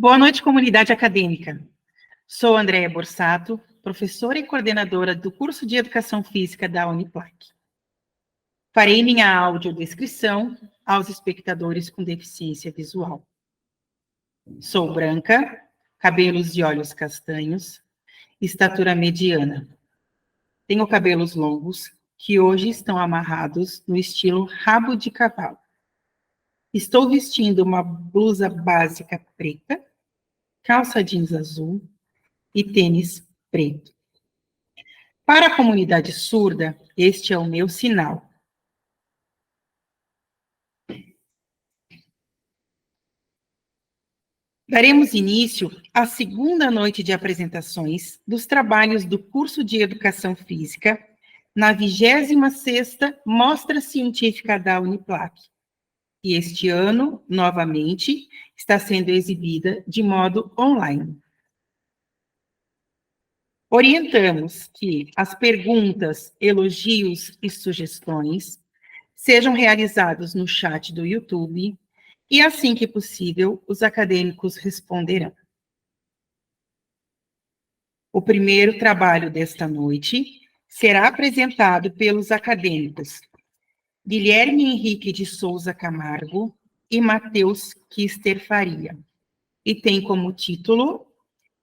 Boa noite, comunidade acadêmica. Sou Andréia Borsato, professora e coordenadora do curso de Educação Física da Uniplac. Farei minha audiodescrição aos espectadores com deficiência visual. Sou branca, cabelos e olhos castanhos, estatura mediana. Tenho cabelos longos, que hoje estão amarrados no estilo rabo de cavalo. Estou vestindo uma blusa básica preta, calça jeans azul e tênis preto. Para a comunidade surda, este é o meu sinal. Daremos início à segunda noite de apresentações dos trabalhos do curso de Educação Física na 26ª Mostra Científica da Uniplac. E este ano, novamente, está sendo exibida de modo online. Orientamos que as perguntas, elogios e sugestões sejam realizados no chat do YouTube e, assim que possível, os acadêmicos responderão. O primeiro trabalho desta noite será apresentado pelos acadêmicos Guilherme Henrique de Souza Camargo e Matheus Kister Faria, e tem como título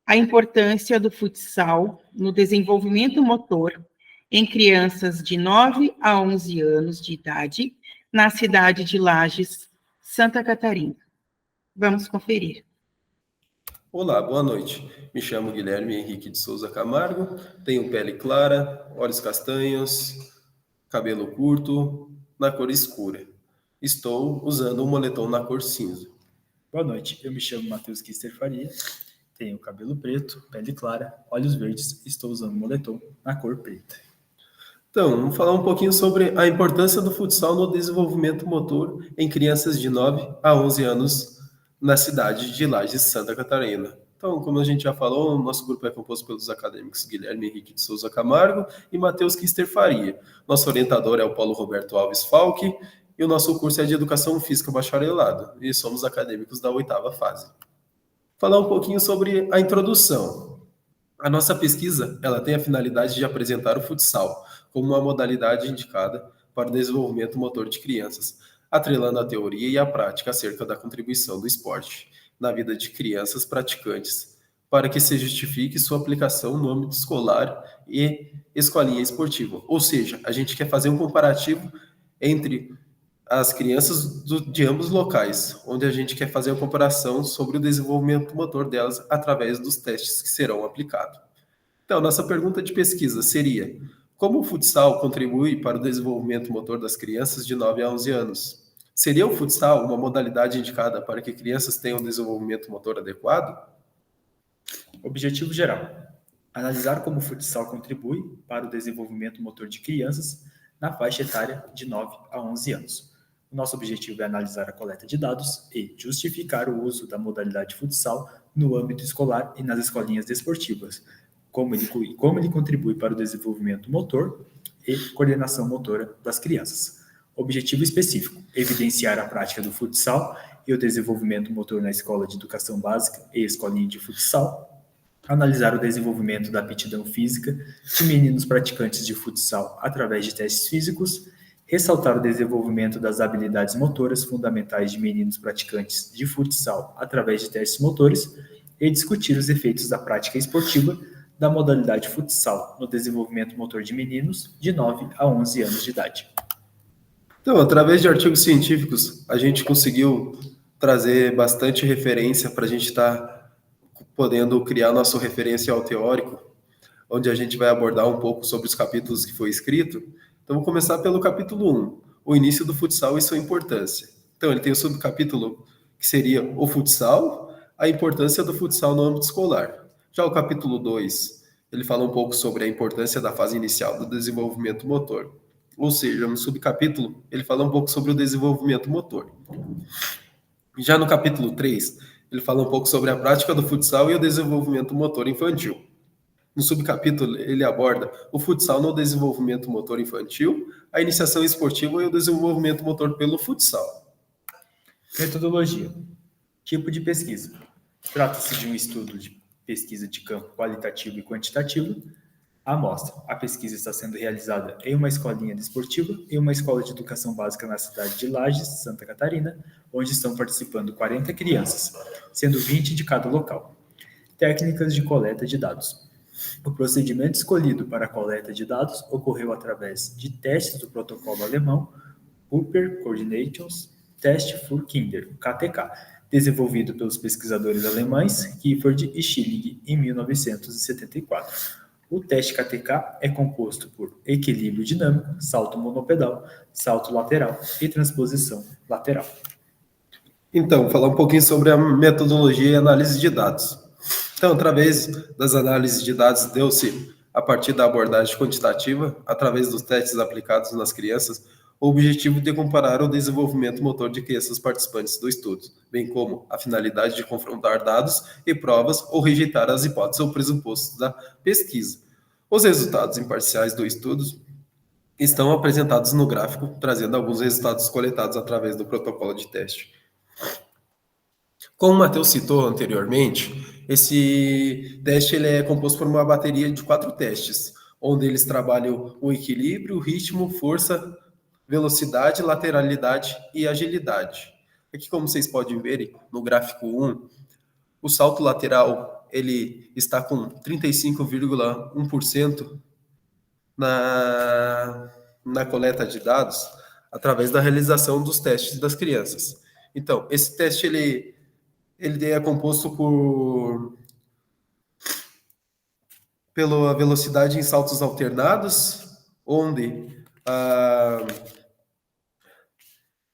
A importância do futsal no desenvolvimento motor em crianças de 9 a 11 anos de idade na cidade de Lages, Santa Catarina. Vamos conferir. Olá, boa noite. Me chamo Guilherme Henrique de Souza Camargo, tenho pele clara, olhos castanhos, cabelo curto, na cor escura. Estou usando um moletom na cor cinza. Boa noite, eu me chamo Matheus Kister Faria, tenho cabelo preto, pele clara, olhos verdes, estou usando moletom na cor preta. Então, vamos falar um pouquinho sobre a importância do futsal no desenvolvimento motor em crianças de 9 a 11 anos na cidade de Lages, Santa Catarina. Então, como a gente já falou, o nosso grupo é composto pelos acadêmicos Guilherme Henrique de Souza Camargo e Matheus Kister Faria. Nosso orientador é o Paulo Roberto Alves Falck e o nosso curso é de Educação Física Bacharelado e somos acadêmicos da 8ª fase. Falar um pouquinho sobre a introdução. A nossa pesquisa ela tem a finalidade de apresentar o futsal como uma modalidade indicada para o desenvolvimento motor de crianças, atrelando a teoria e a prática acerca da contribuição do esporte na vida de crianças praticantes, para que se justifique sua aplicação no âmbito escolar e escolinha esportiva. Ou seja, a gente quer fazer um comparativo entre as crianças de ambos locais, onde a gente quer fazer a comparação sobre o desenvolvimento motor delas através dos testes que serão aplicados. Então, nossa pergunta de pesquisa seria: como o futsal contribui para o desenvolvimento motor das crianças de 9 a 11 anos? Seria o futsal uma modalidade indicada para que crianças tenham um desenvolvimento motor adequado? Objetivo geral: analisar como o futsal contribui para o desenvolvimento motor de crianças na faixa etária de 9 a 11 anos. O nosso objetivo é analisar a coleta de dados e justificar o uso da modalidade futsal no âmbito escolar e nas escolinhas desportivas, como ele contribui para o desenvolvimento motor e coordenação motora das crianças. Objetivo específico: evidenciar a prática do futsal e o desenvolvimento motor na escola de educação básica e escolinha de futsal. Analisar o desenvolvimento da aptidão física de meninos praticantes de futsal através de testes físicos. Ressaltar o desenvolvimento das habilidades motoras fundamentais de meninos praticantes de futsal através de testes motores. E discutir os efeitos da prática esportiva da modalidade futsal no desenvolvimento motor de meninos de 9 a 11 anos de idade. Então, através de artigos científicos, a gente conseguiu trazer bastante referência para a gente estar podendo criar nosso referencial teórico, onde a gente vai abordar um pouco sobre os capítulos que foi escrito. Então, vou começar pelo capítulo 1, o início do futsal e sua importância. Então, ele tem o subcapítulo que seria o futsal, a importância do futsal no âmbito escolar. Já o capítulo 2, ele fala um pouco sobre a importância da fase inicial do desenvolvimento motor. Ou seja, no subcapítulo, ele fala um pouco sobre o desenvolvimento motor. Já no capítulo 3, ele fala um pouco sobre a prática do futsal e o desenvolvimento motor infantil. No subcapítulo, ele aborda o futsal no desenvolvimento motor infantil, a iniciação esportiva e o desenvolvimento motor pelo futsal. Metodologia. Tipo de pesquisa. Trata-se de um estudo de pesquisa de campo qualitativo e quantitativo. A amostra. A pesquisa está sendo realizada em uma escolinha desportiva e uma escola de educação básica na cidade de Lages, Santa Catarina, onde estão participando 40 crianças, sendo 20 de cada local. Técnicas de coleta de dados. O procedimento escolhido para a coleta de dados ocorreu através de testes do protocolo alemão Upper Coordinations Test für Kinder, KTK, desenvolvido pelos pesquisadores alemães Gifford e Schilling em 1974. O teste KTK é composto por equilíbrio dinâmico, salto monopedal, salto lateral e transposição lateral. Então, falar um pouquinho sobre a metodologia e análise de dados. Então, através das análises de dados, deu-se, a partir da abordagem quantitativa, através dos testes aplicados nas crianças, o objetivo de comparar o desenvolvimento motor de crianças participantes do estudo, bem como a finalidade de confrontar dados e provas ou rejeitar as hipóteses ou pressupostos da pesquisa. Os resultados imparciais do estudo estão apresentados no gráfico, trazendo alguns resultados coletados através do protocolo de teste. Como o Matheus citou anteriormente, esse teste ele é composto por uma bateria de 4 testes, onde eles trabalham o equilíbrio, ritmo, força, velocidade, lateralidade e agilidade. Aqui, como vocês podem ver no gráfico 1, o salto lateral ele está com 35,1% na coleta de dados através da realização dos testes das crianças. Então, esse teste ele é composto pela velocidade em saltos alternados, onde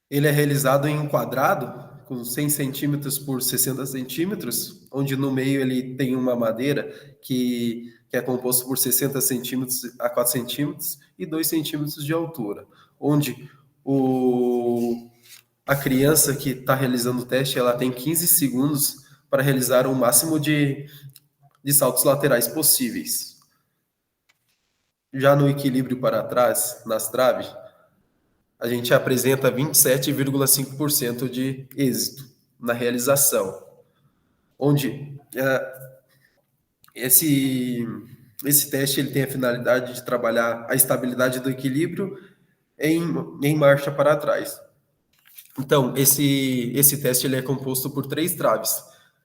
ele é realizado em um quadrado, com 100 centímetros por 60 centímetros, onde no meio ele tem uma madeira que é composto por 60 centímetros a 4 centímetros e 2 centímetros de altura, onde a criança que está realizando o teste ela tem 15 segundos para realizar o máximo de saltos laterais possíveis. Já no equilíbrio para trás, nas traves, a gente apresenta 27,5% de êxito na realização, onde esse teste ele tem a finalidade de trabalhar a estabilidade do equilíbrio em marcha para trás. Então, esse teste ele é composto por 3 traves,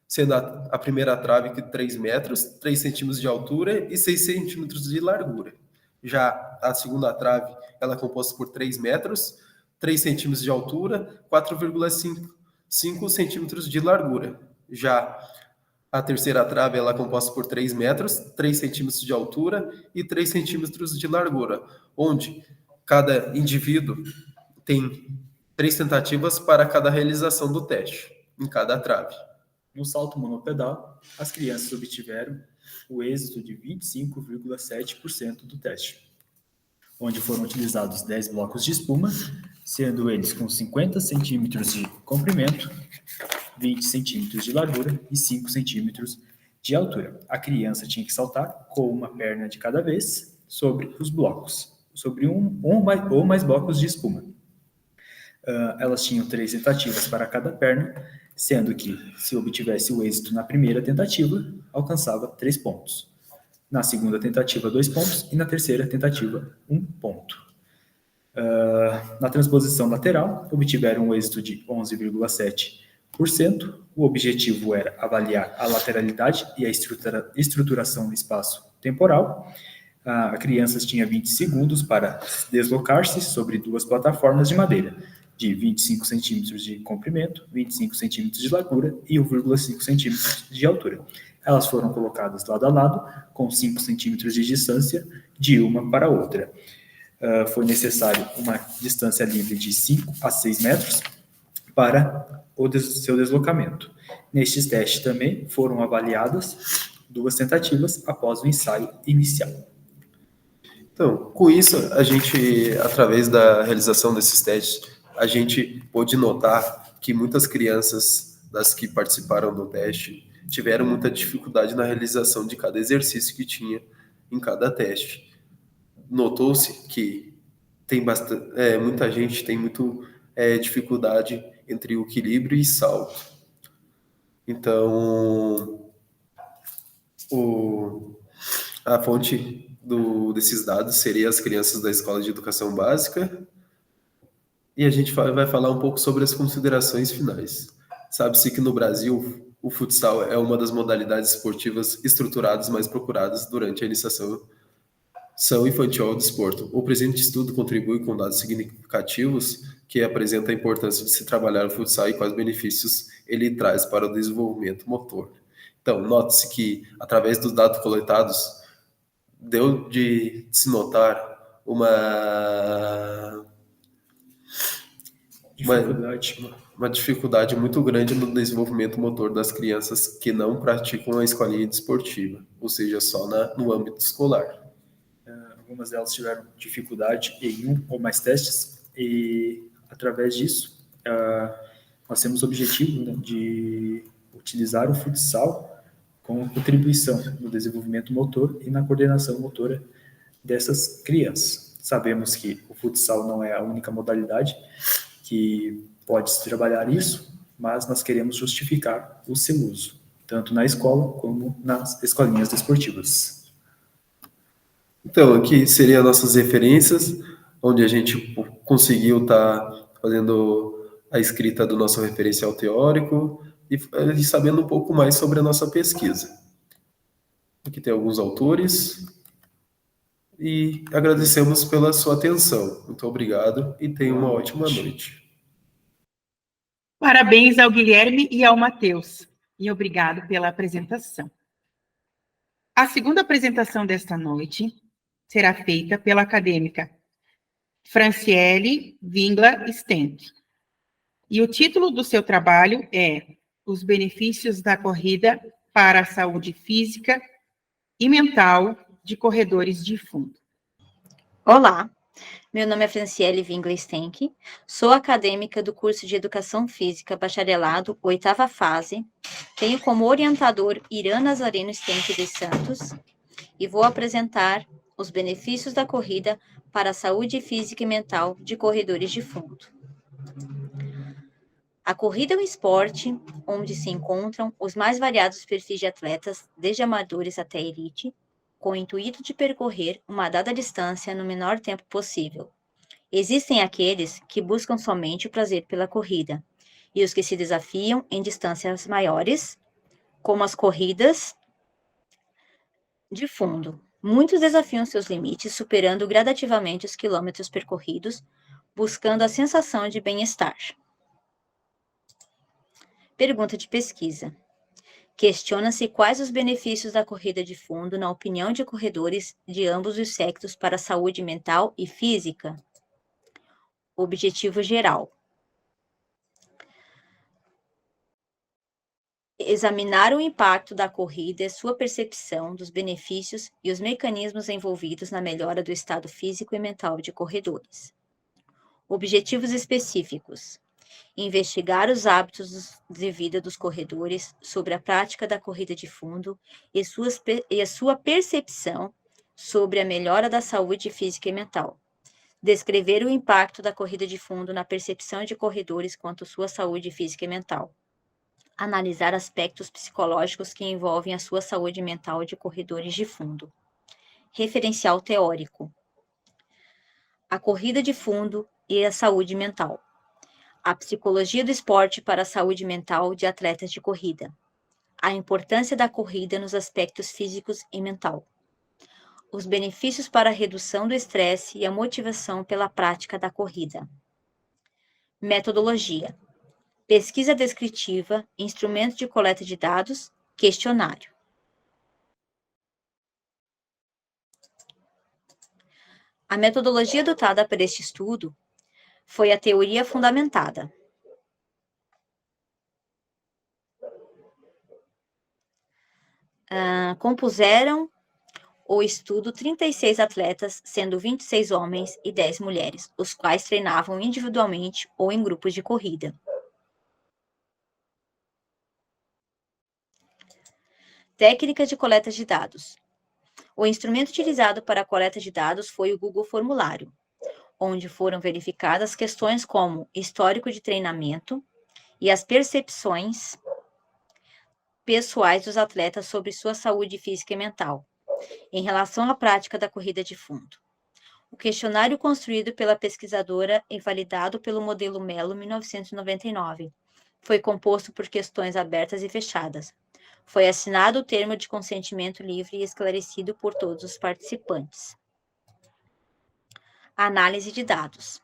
sendo a primeira trave de 3 metros, 3 centímetros de altura e 6 centímetros de largura. Já a segunda trave ela é composta por 3 metros, 3 centímetros de altura, 4,5 centímetros de largura. Já a terceira trave ela é composta por 3 metros, 3 centímetros de altura e 3 centímetros de largura, onde cada indivíduo tem 3 tentativas para cada realização do teste, em cada trave. No salto monopedal, as crianças obtiveram o êxito de 25,7% do teste, onde foram utilizados 10 blocos de espuma, sendo eles com 50 centímetros de comprimento, 20 centímetros de largura e 5 centímetros de altura. A criança tinha que saltar com uma perna de cada vez sobre os blocos, sobre um ou mais blocos de espuma. Elas tinham 3 tentativas para cada perna, sendo que, se obtivesse o êxito na primeira tentativa, alcançava 3 pontos. Na segunda tentativa, 2 pontos, e na terceira tentativa, 1 ponto. Na transposição lateral, obtiveram um êxito de 11,7%. O objetivo era avaliar a lateralidade e a estruturação do espaço temporal. A criança tinha 20 segundos para deslocar-se sobre 2 plataformas de madeira, de 25 centímetros de comprimento, 25 centímetros de largura e 1,5 centímetros de altura. Elas foram colocadas lado a lado, com 5 centímetros de distância de uma para a outra. Foi necessário uma distância livre de 5 a 6 metros para o seu deslocamento. Nestes testes também foram avaliadas 2 tentativas após o ensaio inicial. Então, com isso, a gente, através da realização desses testes, a gente pôde notar que muitas crianças das que participaram do teste tiveram muita dificuldade na realização de cada exercício que tinha em cada teste. Notou-se que tem muita gente tem dificuldade entre o equilíbrio e salto. Então, a fonte desses dados seria as crianças da escola de educação básica, e a gente vai falar um pouco sobre as considerações finais. Sabe-se que no Brasil, o futsal é uma das modalidades esportivas estruturadas mais procuradas durante a iniciação infantil ao desporto. O presente estudo contribui com dados significativos que apresentam a importância de se trabalhar o futsal e quais benefícios ele traz para o desenvolvimento motor. Então, note-se que, através dos dados coletados, deu de se notar uma dificuldade muito grande no desenvolvimento motor das crianças que não praticam a escolinha desportiva, ou seja, só no âmbito escolar. Algumas delas tiveram dificuldade em um ou mais testes, e através disso, nós temos o objetivo, né, de utilizar o futsal como contribuição no desenvolvimento motor e na coordenação motora dessas crianças. Sabemos que o futsal não é a única modalidade que pode se trabalhar isso, mas nós queremos justificar o seu uso, tanto na escola como nas escolinhas desportivas. Então, aqui seriam nossas referências, onde a gente conseguiu estar fazendo a escrita do nosso referencial teórico e sabendo um pouco mais sobre a nossa pesquisa. Aqui tem alguns autores e agradecemos pela sua atenção. Muito obrigado e tenha uma ótima noite. Parabéns ao Guilherme e ao Matheus, e obrigado pela apresentação. A segunda apresentação desta noite será feita pela acadêmica Franciele Wingler Stenck. E o título do seu trabalho é Os benefícios da corrida para a saúde física e mental de corredores de fundo. Olá, meu nome é Franciele Wingler Stenck, sou acadêmica do curso de Educação Física Bacharelado, 8ª fase, tenho como orientador Irã Nazareno Stenck dos Santos e vou apresentar os benefícios da corrida para a saúde física e mental de corredores de fundo. A corrida é um esporte onde se encontram os mais variados perfis de atletas, desde amadores até elite, com o intuito de percorrer uma dada distância no menor tempo possível. Existem aqueles que buscam somente o prazer pela corrida, e os que se desafiam em distâncias maiores, como as corridas de fundo. Muitos desafiam seus limites, superando gradativamente os quilômetros percorridos, buscando a sensação de bem-estar. Pergunta de pesquisa. Questiona-se quais os benefícios da corrida de fundo, na opinião de corredores de ambos os sexos, para a saúde mental e física. Objetivo geral. Examinar o impacto da corrida e sua percepção dos benefícios e os mecanismos envolvidos na melhora do estado físico e mental de corredores. Objetivos específicos. Investigar os hábitos de vida dos corredores sobre a prática da corrida de fundo e a sua percepção sobre a melhora da saúde física e mental. Descrever o impacto da corrida de fundo na percepção de corredores quanto à sua saúde física e mental. Analisar aspectos psicológicos que envolvem a sua saúde mental de corredores de fundo. Referencial teórico. A corrida de fundo e a saúde mental. A psicologia do esporte para a saúde mental de atletas de corrida. A importância da corrida nos aspectos físicos e mental. Os benefícios para a redução do estresse e a motivação pela prática da corrida. Metodologia. Pesquisa descritiva, instrumento de coleta de dados, questionário. A metodologia adotada para este estudo foi a teoria fundamentada. Compuseram o estudo 36 atletas, sendo 26 homens e 10 mulheres, os quais treinavam individualmente ou em grupos de corrida. Técnica de coleta de dados. O instrumento utilizado para a coleta de dados foi o Google Formulário, onde foram verificadas questões como histórico de treinamento e as percepções pessoais dos atletas sobre sua saúde física e mental, em relação à prática da corrida de fundo. O questionário construído pela pesquisadora e validado pelo modelo Mello 1999 foi composto por questões abertas e fechadas. Foi assinado o termo de consentimento livre e esclarecido por todos os participantes. Análise de dados.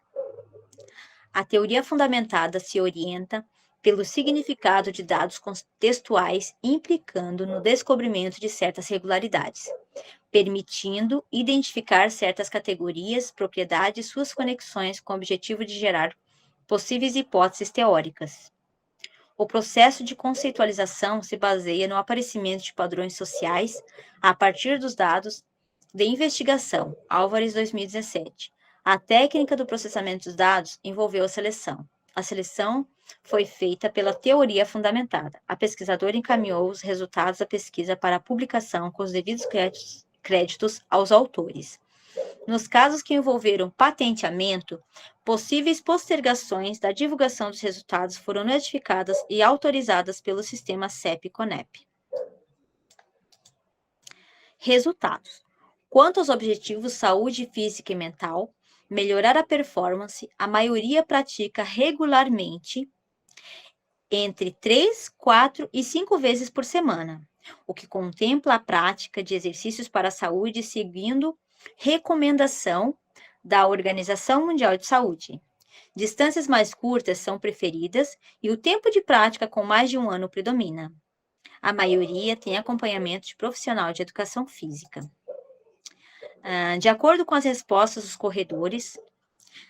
A teoria fundamentada se orienta pelo significado de dados contextuais, implicando no descobrimento de certas regularidades, permitindo identificar certas categorias, propriedades e suas conexões com o objetivo de gerar possíveis hipóteses teóricas. O processo de conceitualização se baseia no aparecimento de padrões sociais a partir dos dados de investigação, Álvares 2017. A técnica do processamento dos dados envolveu a seleção. A seleção foi feita pela teoria fundamentada. A pesquisadora encaminhou os resultados da pesquisa para a publicação com os devidos créditos aos autores. Nos casos que envolveram patenteamento, possíveis postergações da divulgação dos resultados foram notificadas e autorizadas pelo sistema CEP-CONEP. Resultados. Quanto aos objetivos saúde física e mental, melhorar a performance, a maioria pratica regularmente entre 3, 4 e 5 vezes por semana, o que contempla a prática de exercícios para a saúde seguindo recomendação da Organização Mundial de Saúde. Distâncias mais curtas são preferidas e o tempo de prática com mais de 1 ano predomina. A maioria tem acompanhamento de profissional de educação física. De acordo com as respostas dos corredores,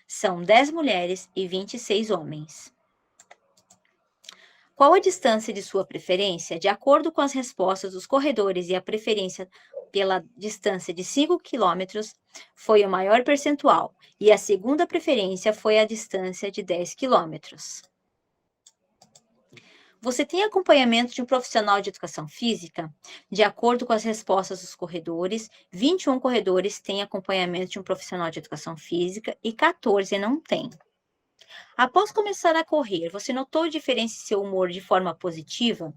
são 10 mulheres e 26 homens. Qual a distância de sua preferência? De acordo com as respostas dos corredores e a preferência pela distância de 5 km foi o maior percentual, e a segunda preferência foi a distância de 10 km. Você tem acompanhamento de um profissional de educação física? De acordo com as respostas dos corredores, 21 corredores têm acompanhamento de um profissional de educação física e 14 não têm. Após começar a correr, você notou diferença em seu humor de forma positiva?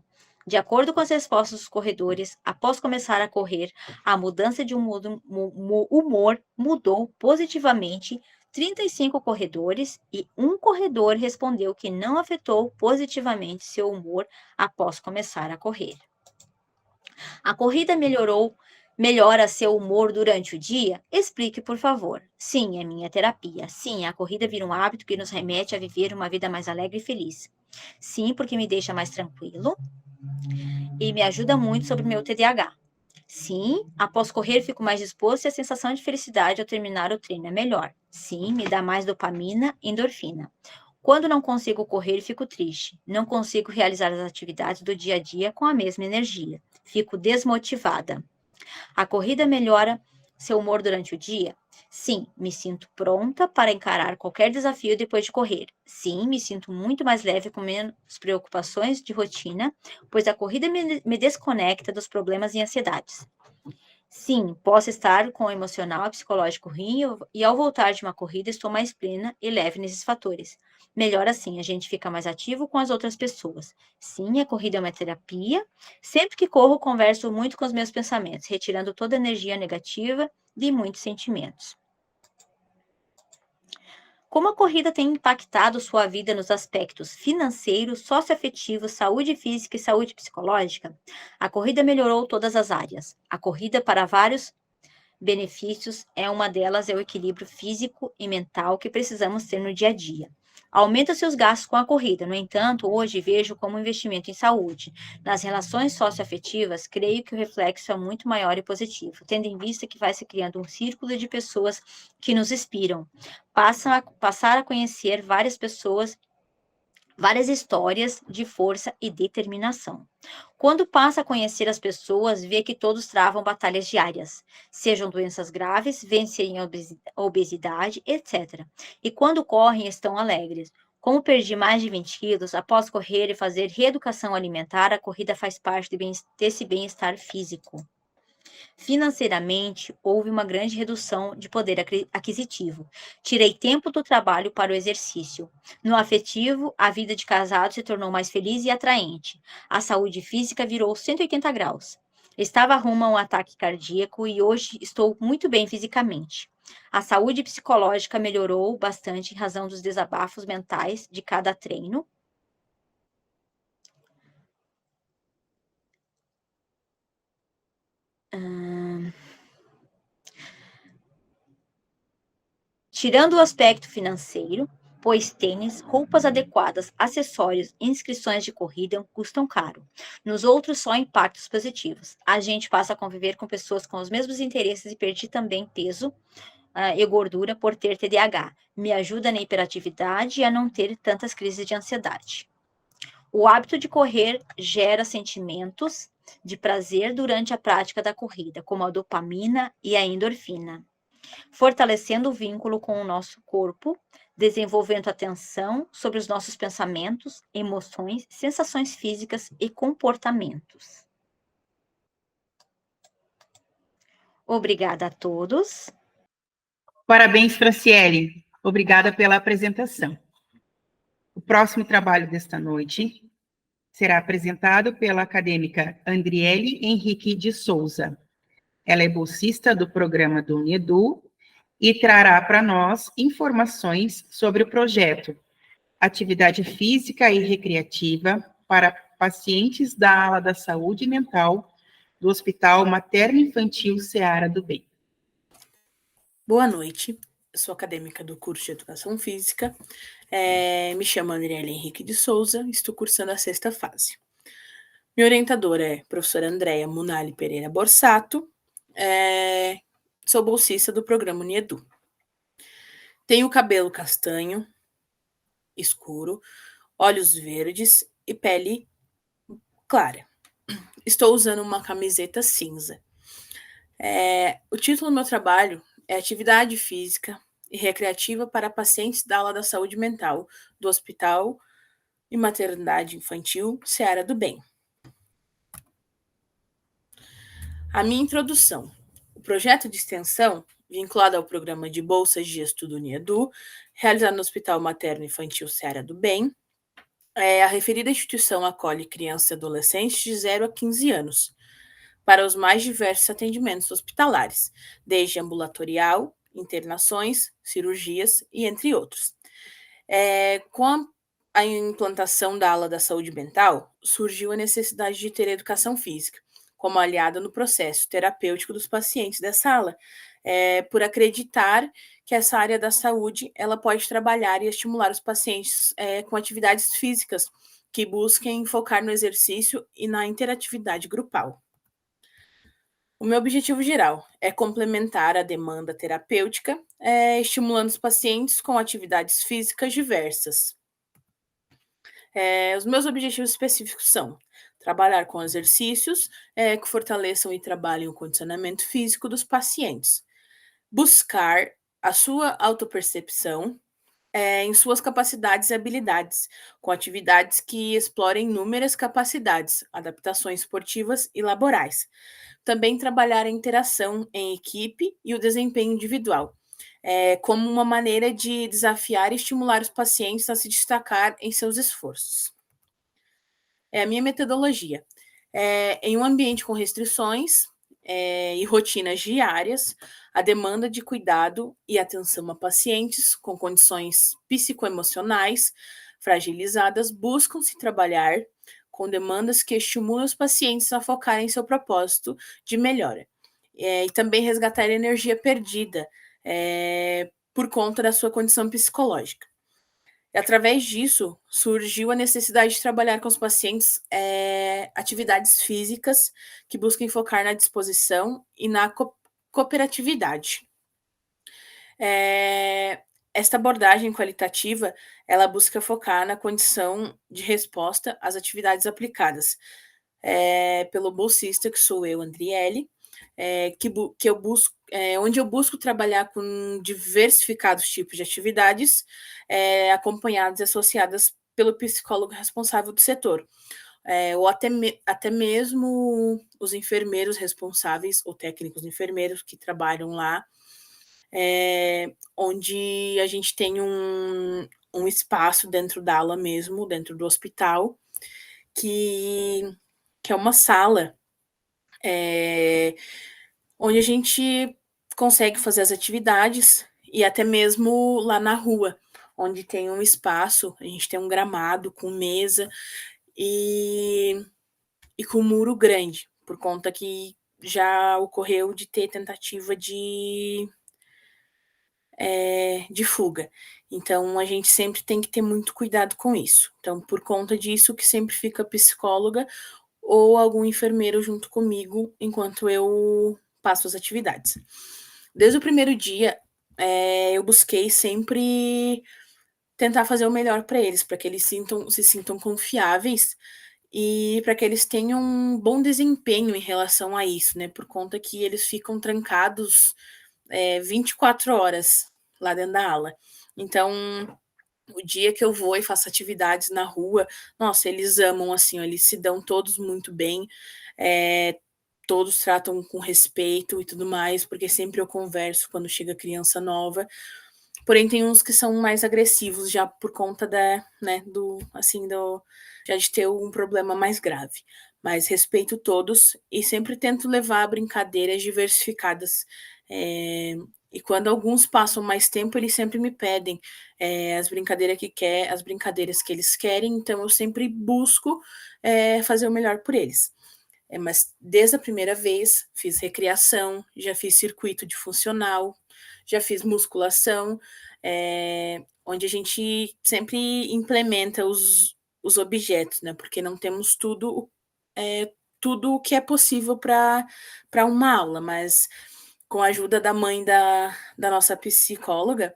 De acordo com as respostas dos corredores, após começar a correr, a mudança de humor mudou positivamente 35 corredores e um corredor respondeu que não afetou positivamente seu humor após começar a correr. A corrida melhora seu humor durante o dia? Explique, por favor. Sim, é minha terapia. Sim, a corrida vira um hábito que nos remete a viver uma vida mais alegre e feliz. Sim, porque me deixa mais tranquilo e me ajuda muito sobre meu TDAH. Sim, após correr fico mais disposto e a sensação de felicidade ao terminar o treino é melhor. Sim, me dá mais dopamina e endorfina. Quando não consigo correr, fico triste. Não consigo realizar as atividades do dia a dia com a mesma energia. Fico desmotivada. A corrida melhora seu humor durante o dia? Sim, me sinto pronta para encarar qualquer desafio depois de correr. Sim, me sinto muito mais leve com menos preocupações de rotina, pois a corrida me desconecta dos problemas e ansiedades. Sim, posso estar com o emocional e psicológico ruim e ao voltar de uma corrida estou mais plena e leve nesses fatores. Melhor assim, a gente fica mais ativo com as outras pessoas. Sim, a corrida é uma terapia. Sempre que corro, converso muito com os meus pensamentos, retirando toda a energia negativa de muitos sentimentos. Como a corrida tem impactado sua vida nos aspectos financeiro, socioafetivo, saúde física e saúde psicológica? A corrida melhorou todas as áreas. A corrida, para vários benefícios, uma delas é o equilíbrio físico e mental que precisamos ter no dia a dia. Aumenta seus gastos com a corrida, no entanto, hoje vejo como um investimento em saúde. Nas relações socioafetivas, creio que o reflexo é muito maior e positivo, tendo em vista que vai se criando um círculo de pessoas que nos inspiram. Passar a conhecer várias pessoas, várias histórias de força e determinação. Quando passa a conhecer as pessoas, vê que todos travam batalhas diárias, sejam doenças graves, vencem a obesidade, etc. E quando correm, estão alegres. Como perdi mais de 20 quilos, após correr e fazer reeducação alimentar, a corrida faz parte desse bem-estar físico. Financeiramente, houve uma grande redução de poder aquisitivo. Tirei tempo do trabalho para o exercício. No afetivo, a vida de casado se tornou mais feliz e atraente. A saúde física virou 180 graus. Estava rumo a um ataque cardíaco e hoje estou muito bem fisicamente. A saúde psicológica melhorou bastante em razão dos desabafos mentais de cada treino. Tirando o aspecto financeiro, pois tênis, roupas adequadas, acessórios e inscrições de corrida custam caro. Nos outros, só impactos positivos. A gente passa a conviver com pessoas com os mesmos interesses e perdi também peso e gordura por ter TDAH. Me ajuda na hiperatividade e a não ter tantas crises de ansiedade. O hábito de correr gera sentimentos de prazer durante a prática da corrida, como a dopamina e a endorfina, fortalecendo o vínculo com o nosso corpo, desenvolvendo atenção sobre os nossos pensamentos, emoções, sensações físicas e comportamentos. Obrigada a todos. Parabéns, Franciele. Obrigada pela apresentação. O próximo trabalho desta noite será apresentado pela acadêmica Andriele Henrique de Souza. Ela é bolsista do programa do UNEDU e trará para nós informações sobre o projeto Atividade Física e Recreativa para pacientes da ala da saúde mental do Hospital Materno-Infantil Seara do Bem. Boa noite, eu sou acadêmica do curso de Educação Física, me chamo Andriele Henrique de Souza, estou cursando a 6ª fase. Minha orientadora é a professora Andréia Munali Pereira Borsato, sou bolsista do programa UNIEDU. Tenho cabelo castanho, escuro, olhos verdes e pele clara. Estou usando uma camiseta cinza. O título do meu trabalho é Atividade Física e Recreativa para pacientes da ala da saúde mental do Hospital e Maternidade Infantil Seara do Bem. A minha introdução. O projeto de extensão, vinculado ao programa de bolsas de estudo UNIEDU, realizado no Hospital Materno Infantil Seara do Bem, a referida instituição acolhe crianças e adolescentes de 0 a 15 anos, para os mais diversos atendimentos hospitalares, desde ambulatorial, internações, cirurgias e entre outros. Com a implantação da ala da saúde mental, surgiu a necessidade de ter educação física como aliada no processo terapêutico dos pacientes dessa ala, por acreditar que essa área da saúde ela pode trabalhar e estimular os pacientes com atividades físicas que busquem focar no exercício e na interatividade grupal. O meu objetivo geral é complementar a demanda terapêutica, estimulando os pacientes com atividades físicas diversas. Os meus objetivos específicos são trabalhar com exercícios que fortaleçam e trabalhem o condicionamento físico dos pacientes, buscar a sua autopercepção em suas capacidades e habilidades, com atividades que explorem inúmeras capacidades, adaptações esportivas e laborais. Também trabalhar a interação em equipe e o desempenho individual, como uma maneira de desafiar e estimular os pacientes a se destacar em seus esforços. A minha metodologia. Em um ambiente com restrições e rotinas diárias, a demanda de cuidado e atenção a pacientes com condições psicoemocionais fragilizadas buscam-se trabalhar com demandas que estimulam os pacientes a focar em seu propósito de melhora e também resgatar a energia perdida por conta da sua condição psicológica. E, através disso, surgiu a necessidade de trabalhar com os pacientes atividades físicas que busquem focar na disposição e na cooperatividade. Esta abordagem qualitativa, ela busca focar na condição de resposta às atividades aplicadas pelo bolsista, que sou eu, Andriele, onde eu busco trabalhar com diversificados tipos de atividades, acompanhadas e associadas pelo psicólogo responsável do setor, ou até mesmo os enfermeiros responsáveis, ou técnicos enfermeiros que trabalham lá, onde a gente tem um espaço dentro da aula mesmo, dentro do hospital, que é uma sala, onde a gente consegue fazer as atividades e até mesmo lá na rua, onde tem um espaço, a gente tem um gramado com mesa e com muro grande, por conta que já ocorreu de ter tentativa de fuga. Então, a gente sempre tem que ter muito cuidado com isso. Então, por conta disso, que sempre fica a psicóloga ou algum enfermeiro junto comigo enquanto eu passo as atividades. Desde o primeiro dia, eu busquei sempre tentar fazer o melhor para eles, para que eles se sintam confiáveis e para que eles tenham um bom desempenho em relação a isso, né? Por conta que eles ficam trancados 24 horas lá dentro da aula. Então, o dia que eu vou e faço atividades na rua, nossa, eles amam, assim, ó, eles se dão todos muito bem, todos tratam com respeito e tudo mais, porque sempre eu converso quando chega criança nova. Porém, tem uns que são mais agressivos já por conta já de ter um problema mais grave. Mas respeito todos e sempre tento levar brincadeiras diversificadas. E quando alguns passam mais tempo, eles sempre me pedem as brincadeiras que eles querem, então eu sempre busco fazer o melhor por eles. Mas desde a primeira vez, fiz recreação, já fiz circuito de funcional, já fiz musculação, onde a gente sempre implementa os objetos, né? Porque não temos tudo o que é possível para uma aula, mas com a ajuda da mãe da nossa psicóloga,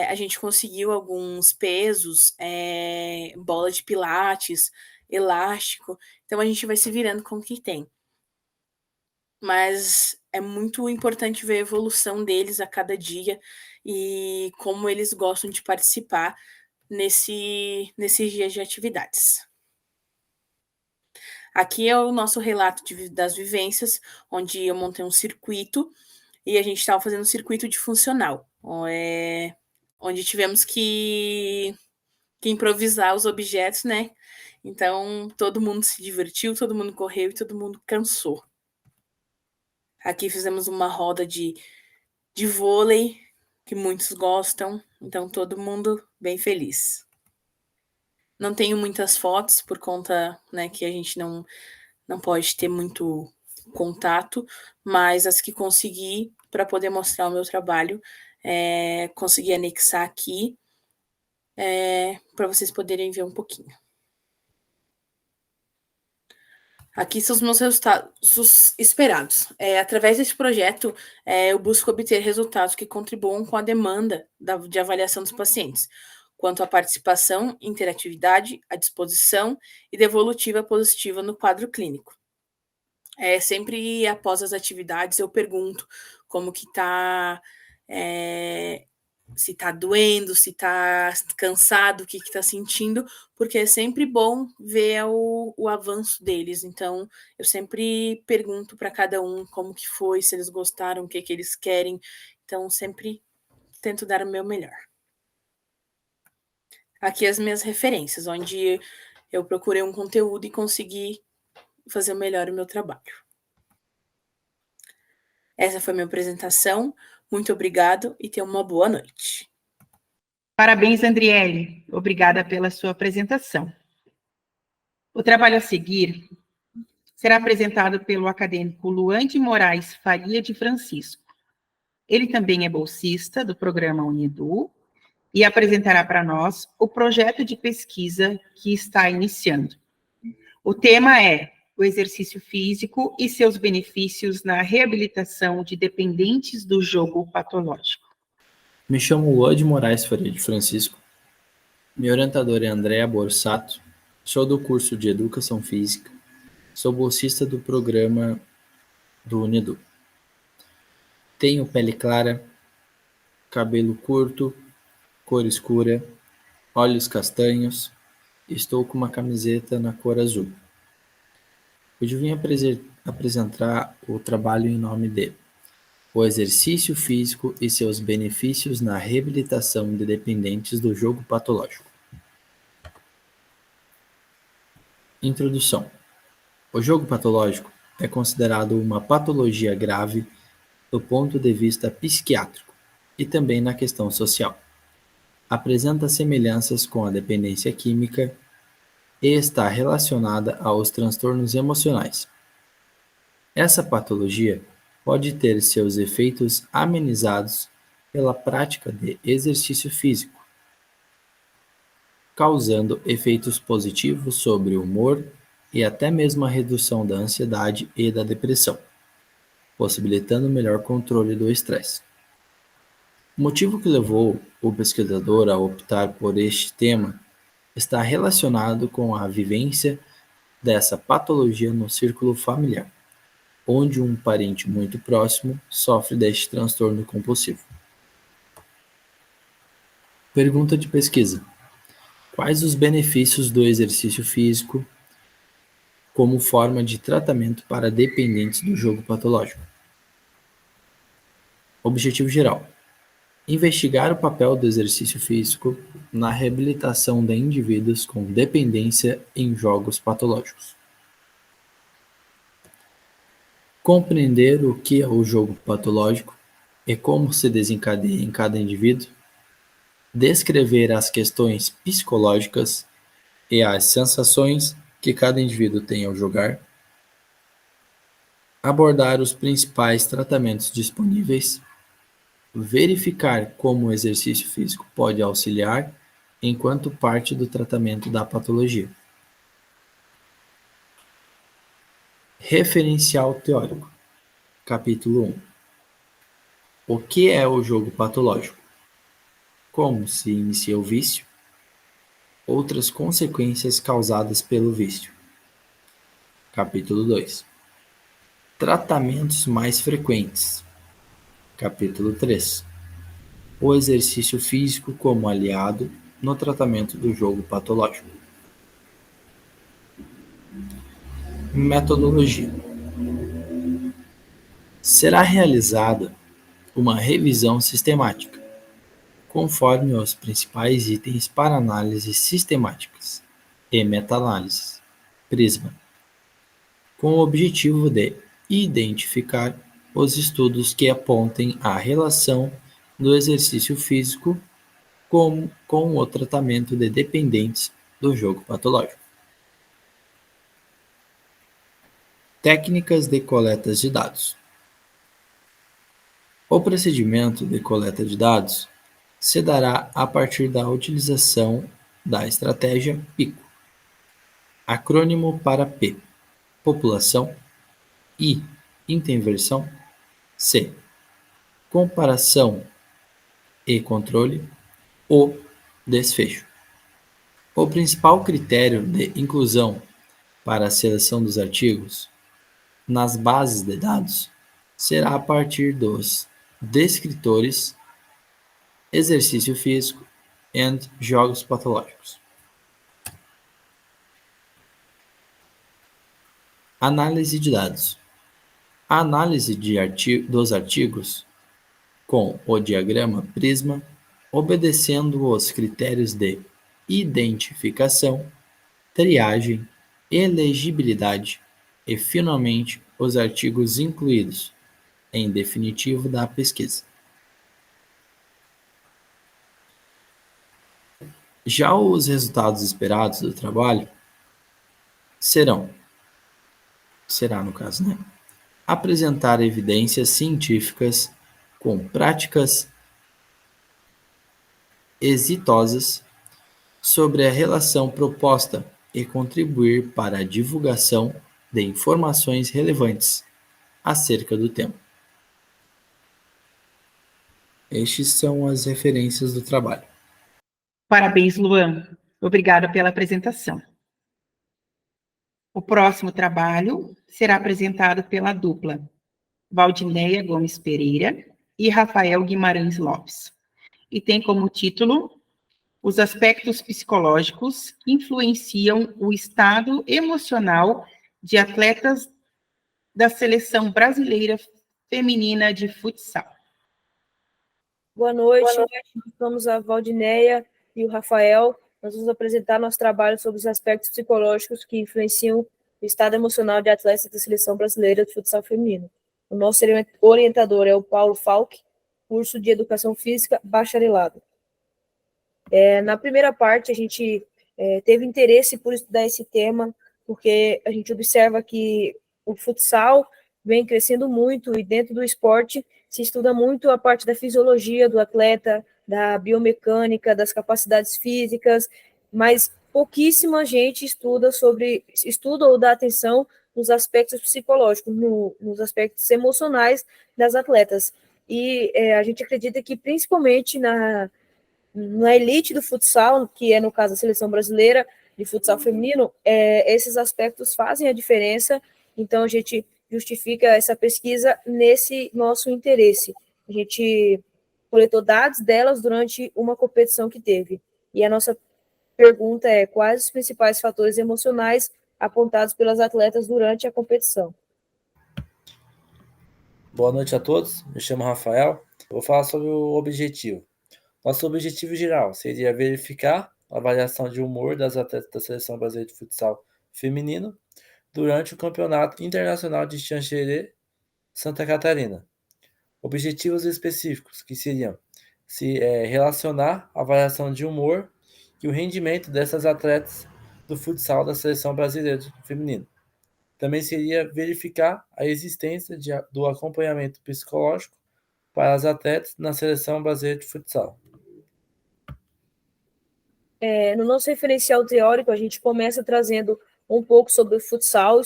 a gente conseguiu alguns pesos, bola de pilates, elástico, então a gente vai se virando com o que tem. Mas é muito importante ver a evolução deles a cada dia e como eles gostam de participar nesses dias de atividades. Aqui é o nosso relato das vivências, onde eu montei um circuito e a gente estava fazendo um circuito de funcional, onde tivemos que improvisar os objetos, né? Então, todo mundo se divertiu, todo mundo correu e todo mundo cansou. Aqui fizemos uma roda de vôlei, que muitos gostam, então todo mundo bem feliz. Não tenho muitas fotos por conta, né, que a gente não pode ter muito contato, mas as que consegui para poder mostrar o meu trabalho, consegui anexar aqui para vocês poderem ver um pouquinho. Aqui são os meus resultados esperados. Através desse projeto, eu busco obter resultados que contribuam com a demanda de avaliação dos pacientes, quanto à participação, interatividade, à disposição e devolutiva positiva no quadro clínico. Sempre após as atividades eu pergunto como que está, se está doendo, se está cansado, o que está sentindo, porque é sempre bom ver o avanço deles. Então, eu sempre pergunto para cada um como que foi, se eles gostaram, o que eles querem. Então, sempre tento dar o meu melhor. Aqui as minhas referências, onde eu procurei um conteúdo e consegui fazer melhor o meu trabalho. Essa foi a minha apresentação. Muito obrigado e tenha uma boa noite. Parabéns, Andriele. Obrigada pela sua apresentação. O trabalho a seguir será apresentado pelo acadêmico Luan de Moraes Faria de Francisco. Ele também é bolsista do programa Unedu e apresentará para nós o projeto de pesquisa que está iniciando. O tema é o exercício físico e seus benefícios na reabilitação de dependentes do jogo patológico. Me chamo Luan de Moraes Faria de Francisco. Minha orientadora é Andréa Borsato. Sou do curso de Educação Física. Sou bolsista do programa do Unedu. Tenho pele clara, cabelo curto, cor escura, olhos castanhos, Estou com uma camiseta na cor azul. Hoje eu vim apresentar o trabalho em nome de o exercício físico e seus benefícios na reabilitação de dependentes do jogo patológico. Introdução. O jogo patológico é considerado uma patologia grave do ponto de vista psiquiátrico e também na questão social. Apresenta semelhanças com a dependência química e está relacionada aos transtornos emocionais. Essa patologia pode ter seus efeitos amenizados pela prática de exercício físico, causando efeitos positivos sobre o humor e até mesmo a redução da ansiedade e da depressão, possibilitando melhor controle do estresse. O motivo que levou o pesquisador a optar por este tema está relacionado com a vivência dessa patologia no círculo familiar, onde um parente muito próximo sofre deste transtorno compulsivo. Pergunta de pesquisa: quais os benefícios do exercício físico como forma de tratamento para dependentes do jogo patológico? Objetivo geral: investigar o papel do exercício físico na reabilitação de indivíduos com dependência em jogos patológicos. Compreender o que é o jogo patológico e como se desencadeia em cada indivíduo. Descrever as questões psicológicas e as sensações que cada indivíduo tem ao jogar. Abordar os principais tratamentos disponíveis. Verificar como o exercício físico pode auxiliar enquanto parte do tratamento da patologia. Referencial teórico. Capítulo 1. O que é o jogo patológico? Como se inicia o vício? Outras consequências causadas pelo vício. Capítulo 2. Tratamentos mais frequentes. Capítulo 3. O exercício físico como aliado no tratamento do jogo patológico. Metodologia. Será realizada uma revisão sistemática, conforme os principais itens para análises sistemáticas e meta-análises, PRISMA, com o objetivo de identificar os estudos que apontem a relação do exercício físico com o tratamento de dependentes do jogo patológico. Técnicas de coleta de dados. O procedimento de coleta de dados se dará a partir da utilização da estratégia PICO, acrônimo para P, população, I, intervenção, C, comparação e controle, O, desfecho. O principal critério de inclusão para a seleção dos artigos nas bases de dados será a partir dos descritores, exercício físico e jogos patológicos. Análise de dados. A análise dos artigos com o diagrama PRISMA, obedecendo os critérios de identificação, triagem, elegibilidade e, finalmente, os artigos incluídos, em definitivo, da pesquisa. Já os resultados esperados do trabalho será, no caso, apresentar evidências científicas com práticas exitosas sobre a relação proposta e contribuir para a divulgação de informações relevantes acerca do tema. Estas são as referências do trabalho. Parabéns, Luan. Obrigada pela apresentação. O próximo trabalho será apresentado pela dupla Valdineia Gomes Pereira e Rafael Guimarães Lopes, e tem como título os aspectos psicológicos que influenciam o estado emocional de atletas da seleção brasileira feminina de futsal. Boa noite, somos a Valdineia e o Rafael. Nós vamos apresentar nosso trabalho sobre os aspectos psicológicos que influenciam o estado emocional de atletas da seleção brasileira de futsal feminino. O nosso orientador é o Paulo Falck, curso de Educação Física, bacharelado. Na primeira parte, a gente teve interesse por estudar esse tema, porque a gente observa que o futsal vem crescendo muito e dentro do esporte se estuda muito a parte da fisiologia do atleta, da biomecânica, das capacidades físicas, mas pouquíssima gente estuda ou dá atenção nos aspectos psicológicos, nos aspectos emocionais das atletas. E a gente acredita que principalmente na elite do futsal, que é no caso a seleção brasileira de futsal feminino, esses aspectos fazem a diferença, então a gente justifica essa pesquisa nesse nosso interesse. A gente coletou dados delas durante uma competição que teve, e a nossa pergunta é: quais os principais fatores emocionais apontados pelas atletas durante a competição? Boa noite a todos, me chamo Rafael, vou falar sobre o objetivo. Nosso objetivo geral seria verificar a avaliação de humor das atletas da Seleção Brasileira de Futsal Feminino durante o Campeonato Internacional de Xanxerê, Santa Catarina. Objetivos específicos, que seriam relacionar a avaliação de humor e o rendimento dessas atletas do futsal da Seleção Brasileira Feminino. Também seria verificar a existência do acompanhamento psicológico para as atletas na Seleção Brasileira de Futsal. No nosso referencial teórico, a gente começa trazendo um pouco sobre o futsal e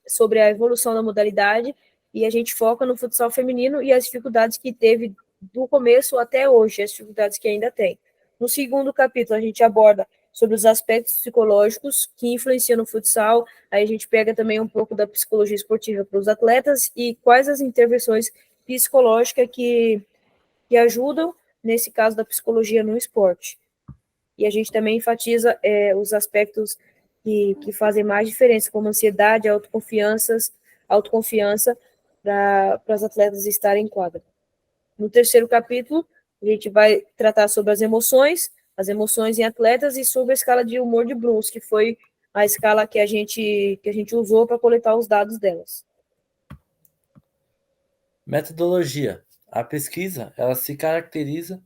sobre a evolução da modalidade, e a gente foca no futsal feminino e as dificuldades que teve do começo até hoje, as dificuldades que ainda tem. No segundo capítulo, a gente aborda sobre os aspectos psicológicos que influenciam no futsal, aí a gente pega também um pouco da psicologia esportiva para os atletas e quais as intervenções psicológicas que ajudam, nesse caso da psicologia no esporte. E a gente também enfatiza os aspectos que fazem mais diferença, como ansiedade, autoconfiança para as atletas estarem em quadra. No terceiro capítulo, a gente vai tratar sobre as emoções em atletas e sobre a escala de humor de Bruns, que foi a escala que a gente usou para coletar os dados delas. Metodologia. A pesquisa ela se caracteriza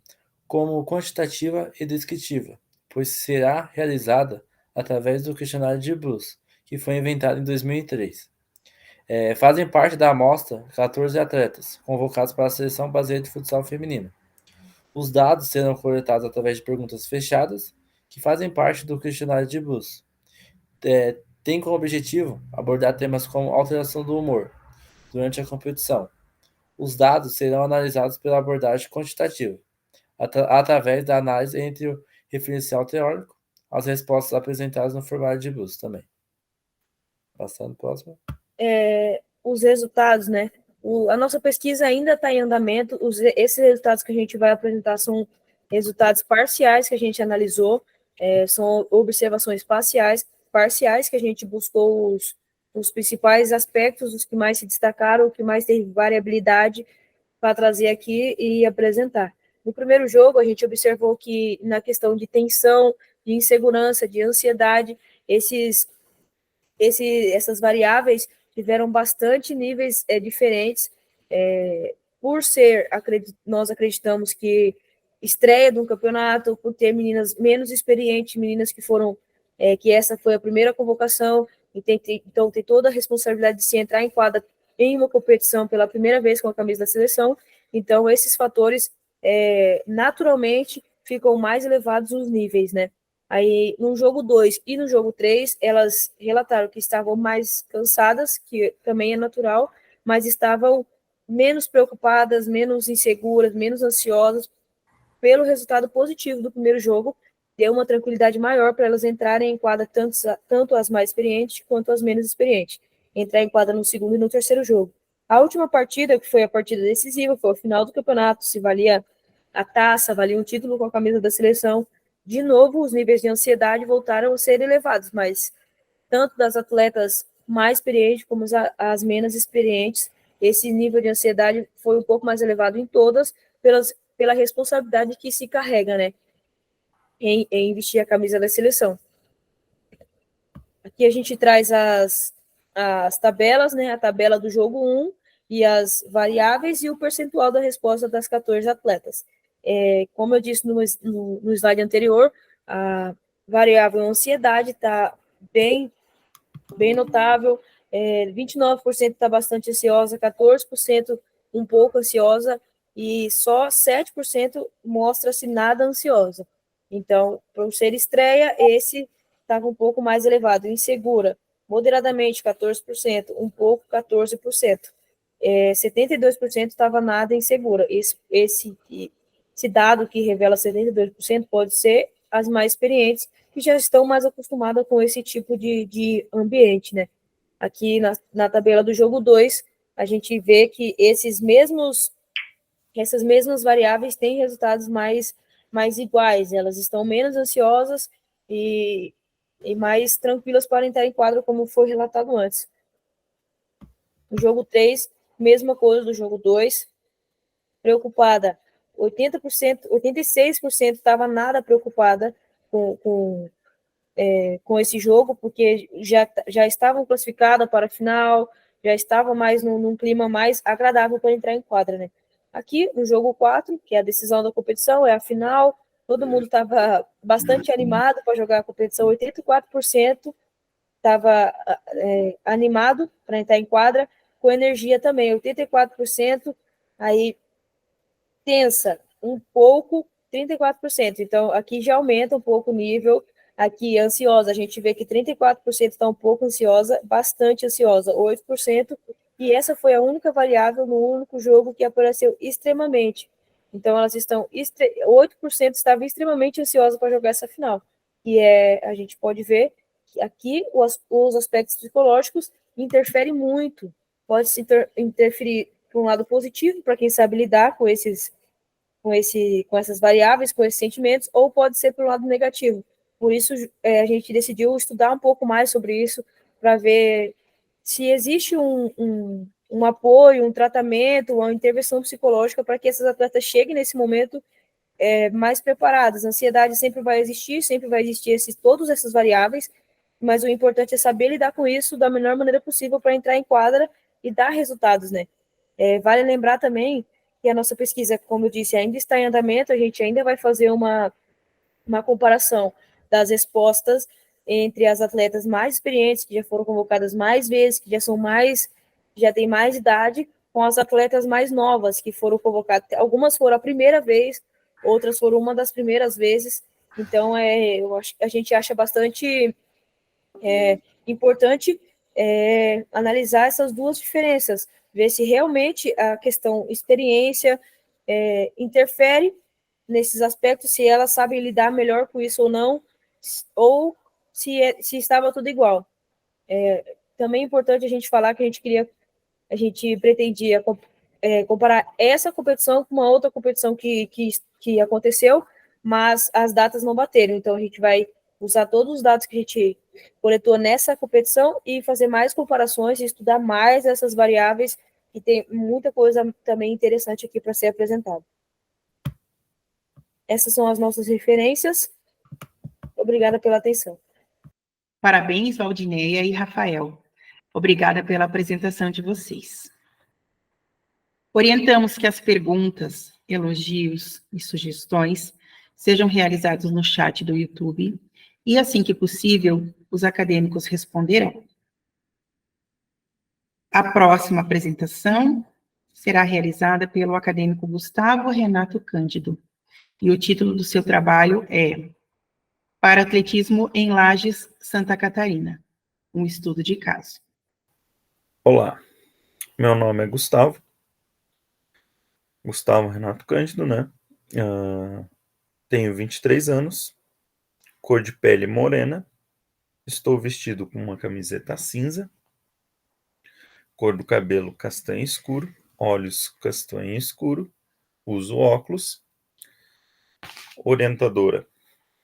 como quantitativa e descritiva, pois será realizada através do questionário de Bruns, que foi inventado em 2003. Fazem parte da amostra 14 atletas, convocados para a Seleção Brasileira de Futsal Feminino. Os dados serão coletados através de perguntas fechadas, que fazem parte do questionário de Bruns. Tem como objetivo abordar temas como alteração do humor durante a competição. Os dados serão analisados pela abordagem quantitativa, através da análise entre o referencial teórico, as respostas apresentadas no formulário de Bruns também. Passando para o próximo. Os resultados, né? A nossa pesquisa ainda está em andamento. Esses resultados que a gente vai apresentar são resultados parciais que a gente analisou, são observações parciais que a gente buscou os principais aspectos, os que mais se destacaram, o que mais teve variabilidade para trazer aqui e apresentar. No primeiro jogo, a gente observou que na questão de tensão, de insegurança, de ansiedade, essas variáveis tiveram bastante níveis diferentes, por ser, nós acreditamos que estreia de um campeonato, por ter meninas menos experientes, meninas que foram, que essa foi a primeira convocação, então tem toda a responsabilidade de se entrar em quadra em uma competição pela primeira vez com a camisa da seleção, então esses fatores naturalmente ficam mais elevados os níveis, né? Aí, no jogo 2 e no jogo 3, elas relataram que estavam mais cansadas, que também é natural, mas estavam menos preocupadas, menos inseguras, menos ansiosas pelo resultado positivo do primeiro jogo, deu uma tranquilidade maior para elas entrarem em quadra, tanto as mais experientes quanto as menos experientes, entrar em quadra no segundo e no terceiro jogo. A última partida, que foi a partida decisiva, foi o final do campeonato, se valia a taça, valia um título com a camisa da seleção, de novo, os níveis de ansiedade voltaram a ser elevados, mas tanto das atletas mais experientes como as menos experientes, esse nível de ansiedade foi um pouco mais elevado em todas, pela responsabilidade que se carrega, né, em vestir a camisa da seleção. Aqui a gente traz as tabelas, né, a tabela do jogo 1 e as variáveis e o percentual da resposta das 14 atletas. Como eu disse no slide anterior, a variável ansiedade está bem notável, 29% está bastante ansiosa, 14% um pouco ansiosa e só 7% mostra-se nada ansiosa. Então, para o ser estreia, esse estava um pouco mais elevado. Insegura, moderadamente, 14%, um pouco, 14%. 72% estava nada insegura. Esse dado que revela 72% pode ser as mais experientes, que já estão mais acostumadas com esse tipo de ambiente, né? Aqui na tabela do jogo 2, a gente vê que essas mesmas variáveis têm resultados mais iguais, elas estão menos ansiosas e mais tranquilas para entrar em quadro, como foi relatado antes. No jogo 3, mesma coisa do jogo 2, preocupada, 80%, 86% estava nada preocupada com esse jogo, porque já estavam classificadas para a final, já estavam mais num clima mais agradável para entrar em quadra, né? Aqui, no jogo 4, que é a decisão da competição, é a final, todo mundo estava bastante animado para jogar a competição, 84% estava animado para entrar em quadra, com energia também, 84%, aí tensa um pouco, 34%. Então, aqui já aumenta um pouco o nível. Aqui, ansiosa, a gente vê que 34% está um pouco ansiosa, bastante ansiosa, 8%. E essa foi a única variável no único jogo que apareceu extremamente. Então, elas estão... 8% estava extremamente ansiosa para jogar essa final. E a gente pode ver que aqui os aspectos psicológicos interferem muito. Pode se interferir para um lado positivo, para quem sabe lidar com essas variáveis, com esses sentimentos, ou pode ser para o lado negativo. Por isso, a gente decidiu estudar um pouco mais sobre isso, para ver se existe um apoio, um tratamento, uma intervenção psicológica para que essas atletas cheguem nesse momento mais preparadas. A ansiedade sempre vai existir todas essas variáveis, mas o importante é saber lidar com isso da melhor maneira possível para entrar em quadra e dar resultados, né? Vale lembrar também que a nossa pesquisa, como eu disse, ainda está em andamento, a gente ainda vai fazer uma comparação das respostas entre as atletas mais experientes, que já foram convocadas mais vezes, que já têm mais idade, com as atletas mais novas, que foram convocadas. Algumas foram a primeira vez, outras foram uma das primeiras vezes. Então, a gente acha bastante importante analisar essas duas diferenças, ver se realmente a questão experiência interfere nesses aspectos, se elas sabem lidar melhor com isso ou não, ou se estava tudo igual. Também é importante a gente falar que a gente pretendia comparar essa competição com uma outra competição que aconteceu, mas as datas não bateram, então a gente vai usar todos os dados que a gente coletou nessa competição e fazer mais comparações e estudar mais essas variáveis, e tem muita coisa também interessante aqui para ser apresentada. Essas são as nossas referências. Obrigada pela atenção. Parabéns, Valdineia e Rafael. Obrigada pela apresentação de vocês. Orientamos que as perguntas, elogios e sugestões sejam realizados no chat do YouTube e, assim que possível, os acadêmicos responderão. A próxima apresentação será realizada pelo acadêmico Gustavo Renato Cândido, e o título do seu trabalho é Para Atletismo em Lages, Santa Catarina, um estudo de caso. Olá, meu nome é Gustavo Renato Cândido, né? Tenho 23 anos, cor de pele morena, estou vestido com uma camiseta cinza, cor do cabelo castanho escuro, olhos castanho escuro, uso óculos, orientadora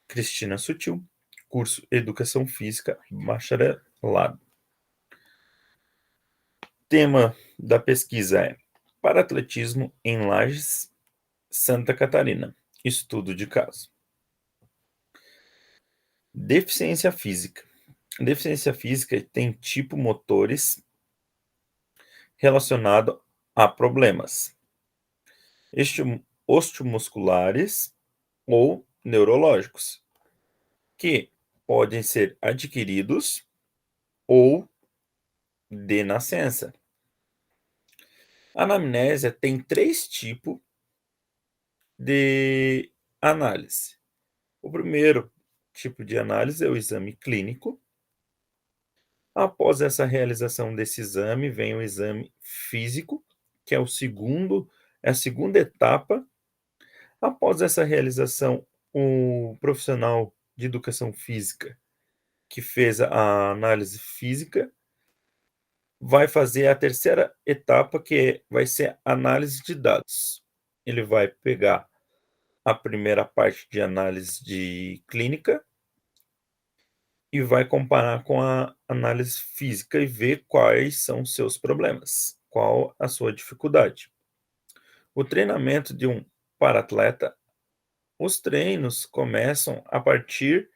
Cristina Sutil, curso Educação Física, bacharelado. Tema da pesquisa é Paratletismo em Lages, Santa Catarina. Estudo de caso. Deficiência física. Deficiência física tem tipo motores relacionado a problemas osteomusculares ou neurológicos, que podem ser adquiridos ou de nascença. A anamnésia tem 3 tipos de análise. O primeiro tipo de análise é o exame clínico. Após essa realização desse exame, vem o exame físico, que é a segunda etapa. Após essa realização, o profissional de educação física que fez a análise física vai fazer a terceira etapa, que vai ser a análise de dados. Ele vai pegar a primeira parte de análise de clínica e vai comparar com a análise física e ver quais são os seus problemas, qual a sua dificuldade. O treinamento de um paratleta, os treinos começam a partir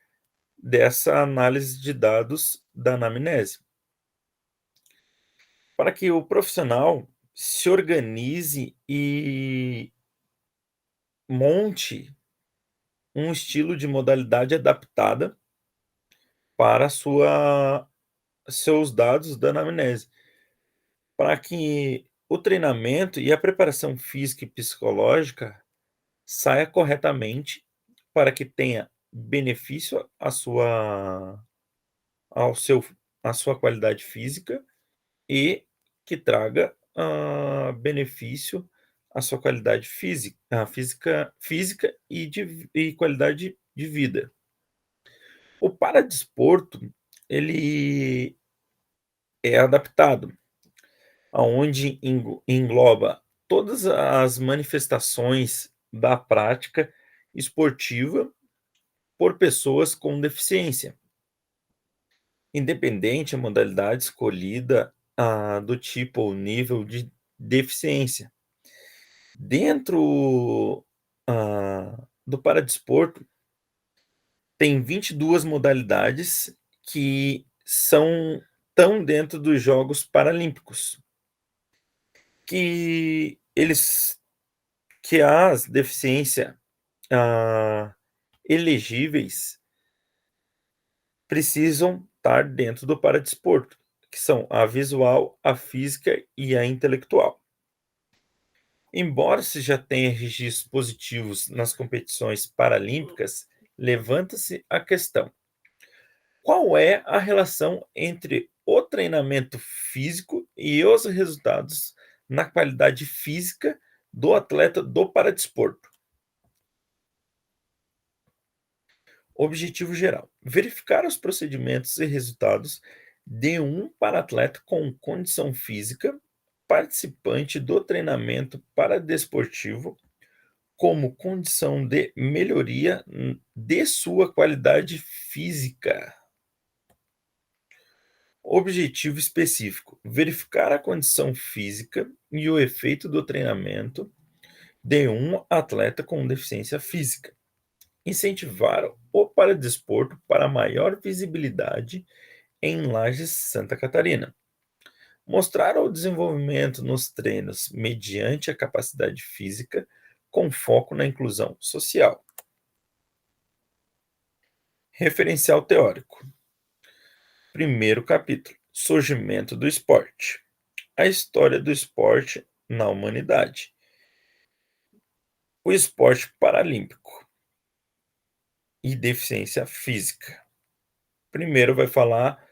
dessa análise de dados da anamnese, para que o profissional se organize e monte um estilo de modalidade adaptada para seus dados da anamnese, para que o treinamento e a preparação física e psicológica saia corretamente, para que tenha benefício à sua qualidade física e que traga benefício à sua qualidade física e qualidade de vida. O paradesporto, ele é adaptado, aonde engloba todas as manifestações da prática esportiva por pessoas com deficiência, independente da modalidade escolhida, do tipo ou nível de deficiência. Dentro do paradesporto, tem 22 modalidades que estão dentro dos Jogos Paralímpicos, que as deficiências elegíveis precisam estar dentro do paradesporto, que são a visual, a física e a intelectual. Embora se já tenha registros positivos nas competições paralímpicas, levanta-se a questão: qual é a relação entre o treinamento físico e os resultados na qualidade física do atleta do paradesporto? Objetivo geral: verificar os procedimentos e resultados de um paratleta com condição física participante do treinamento paradesportivo como condição de melhoria de sua qualidade física. Objetivo específico: verificar a condição física e o efeito do treinamento de um atleta com deficiência física. Incentivar o paradesporto para maior visibilidade em Lages, Santa Catarina. Mostrar o desenvolvimento nos treinos mediante a capacidade física com foco na inclusão social. Referencial teórico. Primeiro capítulo: surgimento do esporte. A história do esporte na humanidade. O esporte paralímpico e deficiência física. Primeiro vai falar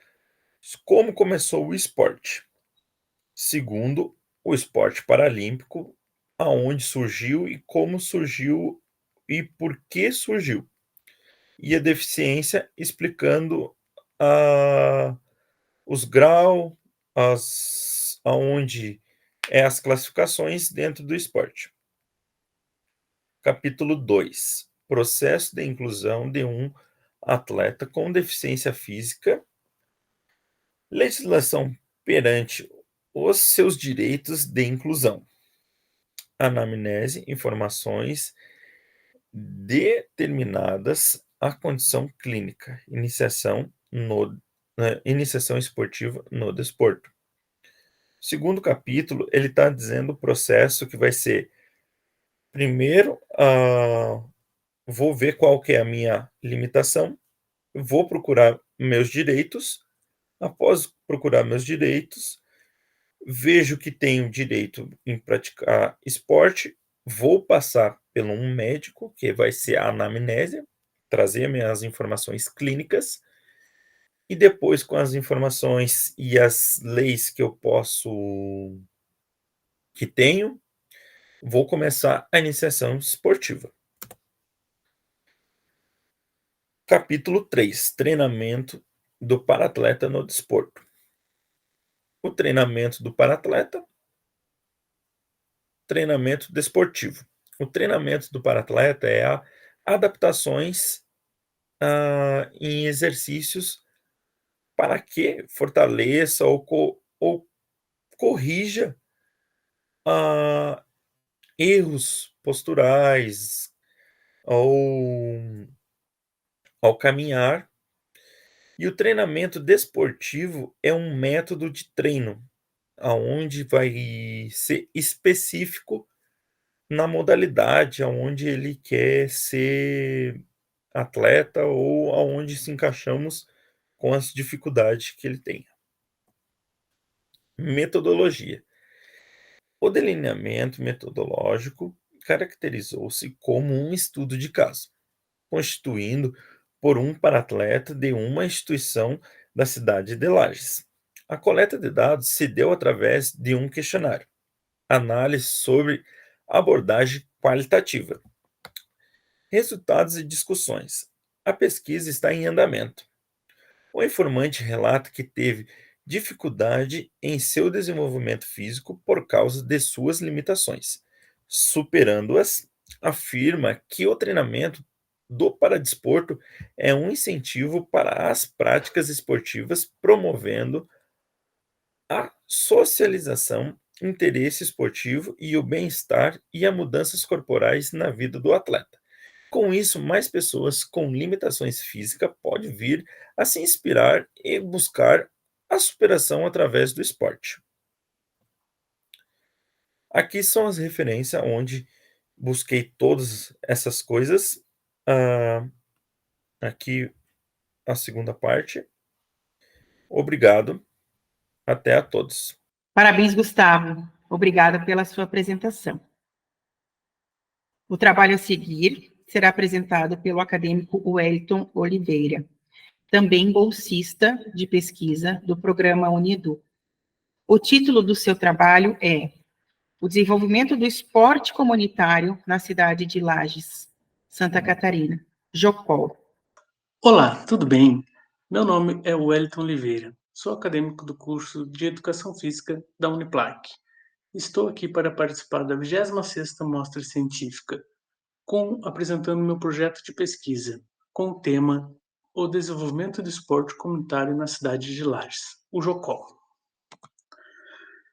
como começou o esporte. Segundo, o esporte paralímpico, aonde surgiu e como surgiu e por que surgiu. E a deficiência, explicando os graus, aonde as classificações dentro do esporte. Capítulo 2. processo de inclusão de um atleta com deficiência física, legislação perante os seus direitos de inclusão, anamnese, informações determinadas à condição clínica, iniciação esportiva no desporto. Segundo capítulo, ele está dizendo o processo que vai ser, primeiro, vou ver qual que é a minha limitação, vou procurar meus direitos, após procurar meus direitos, vejo que tenho direito em praticar esporte, vou passar pelo um médico, que vai ser a anamnese, trazer minhas informações clínicas, e depois, com as informações e as leis que eu tenho, vou começar a iniciação esportiva. Capítulo 3, treinamento do paratleta no desporto. O treinamento do paratleta, treinamento desportivo. O treinamento do paratleta é adaptações em exercícios para que fortaleça ou corrija erros posturais ao caminhar. E o treinamento desportivo é um método de treino, onde vai ser específico na modalidade, onde ele quer ser atleta ou aonde se encaixamos com as dificuldades que ele tem. Metodologia. O delineamento metodológico caracterizou-se como um estudo de caso, constituindo por um paratleta de uma instituição da cidade de Lages. A coleta de dados se deu através de um questionário, análise sobre abordagem qualitativa. Resultados e discussões. A pesquisa está em andamento. O informante relata que teve dificuldade em seu desenvolvimento físico por causa de suas limitações. Superando-as, afirma que o treinamento do paradesporto é um incentivo para as práticas esportivas, promovendo a socialização, interesse esportivo e o bem-estar e as mudanças corporais na vida do atleta. Com isso, mais pessoas com limitações físicas podem vir a se inspirar e buscar a superação através do esporte. Aqui são as referências onde busquei todas essas coisas. Aqui a segunda parte. Obrigado. Até a todos. Parabéns, Gustavo. Obrigada pela sua apresentação. O trabalho a seguir será apresentado pelo acadêmico Wellington Oliveira, também bolsista de pesquisa do programa Uniedu. O título do seu trabalho é O desenvolvimento do esporte comunitário na cidade de Lages, Santa Catarina, Jocol. Olá, tudo bem? Meu nome é Wellington Oliveira, sou acadêmico do curso de Educação Física da Uniplac. Estou aqui para participar da 26ª Mostra Científica, apresentando meu projeto de pesquisa, com o tema O desenvolvimento do esporte comunitário na cidade de Lages, o Jocol.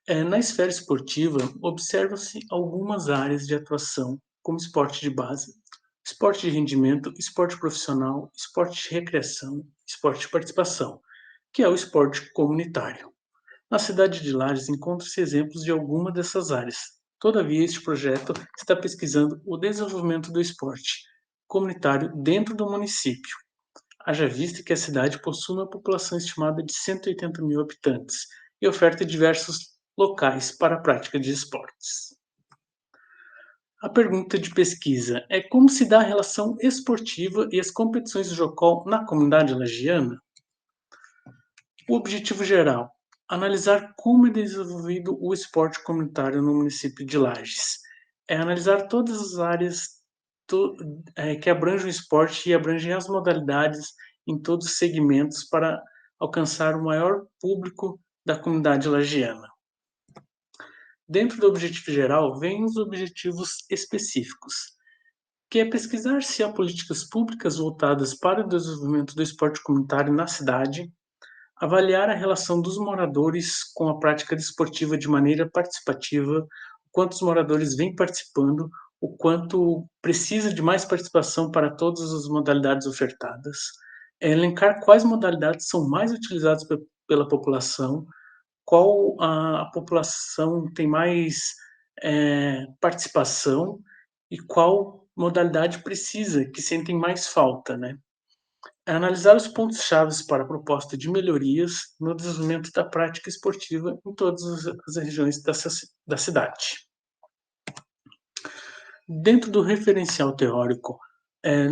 Na esfera esportiva, observam-se algumas áreas de atuação, como esporte de base, esporte de rendimento, esporte profissional, esporte de recreação, esporte de participação, que é o esporte comunitário. Na cidade de Lages encontram-se exemplos de alguma dessas áreas. Todavia, este projeto está pesquisando o desenvolvimento do esporte comunitário dentro do município. Haja vista que a cidade possui uma população estimada de 180 mil habitantes e oferta diversos locais para a prática de esportes. A pergunta de pesquisa é como se dá a relação esportiva e as competições do Jocol na comunidade lagiana? O objetivo geral: analisar como é desenvolvido o esporte comunitário no município de Lages. É analisar todas as áreas que abrangem o esporte e abrangem as modalidades em todos os segmentos para alcançar o maior público da comunidade lagiana. Dentro do objetivo geral, vêm os objetivos específicos. que é pesquisar se há políticas públicas voltadas para o desenvolvimento do esporte comunitário na cidade, avaliar a relação dos moradores com a prática desportiva de maneira participativa, o quanto os moradores vêm participando, o quanto precisa de mais participação para todas as modalidades ofertadas, elencar quais modalidades são mais utilizadas pela população, qual a população tem mais participação e qual modalidade precisa, que sentem mais falta, né? Analisar os pontos-chave para a proposta de melhorias no desenvolvimento da prática esportiva em todas as regiões da cidade. Dentro do referencial teórico,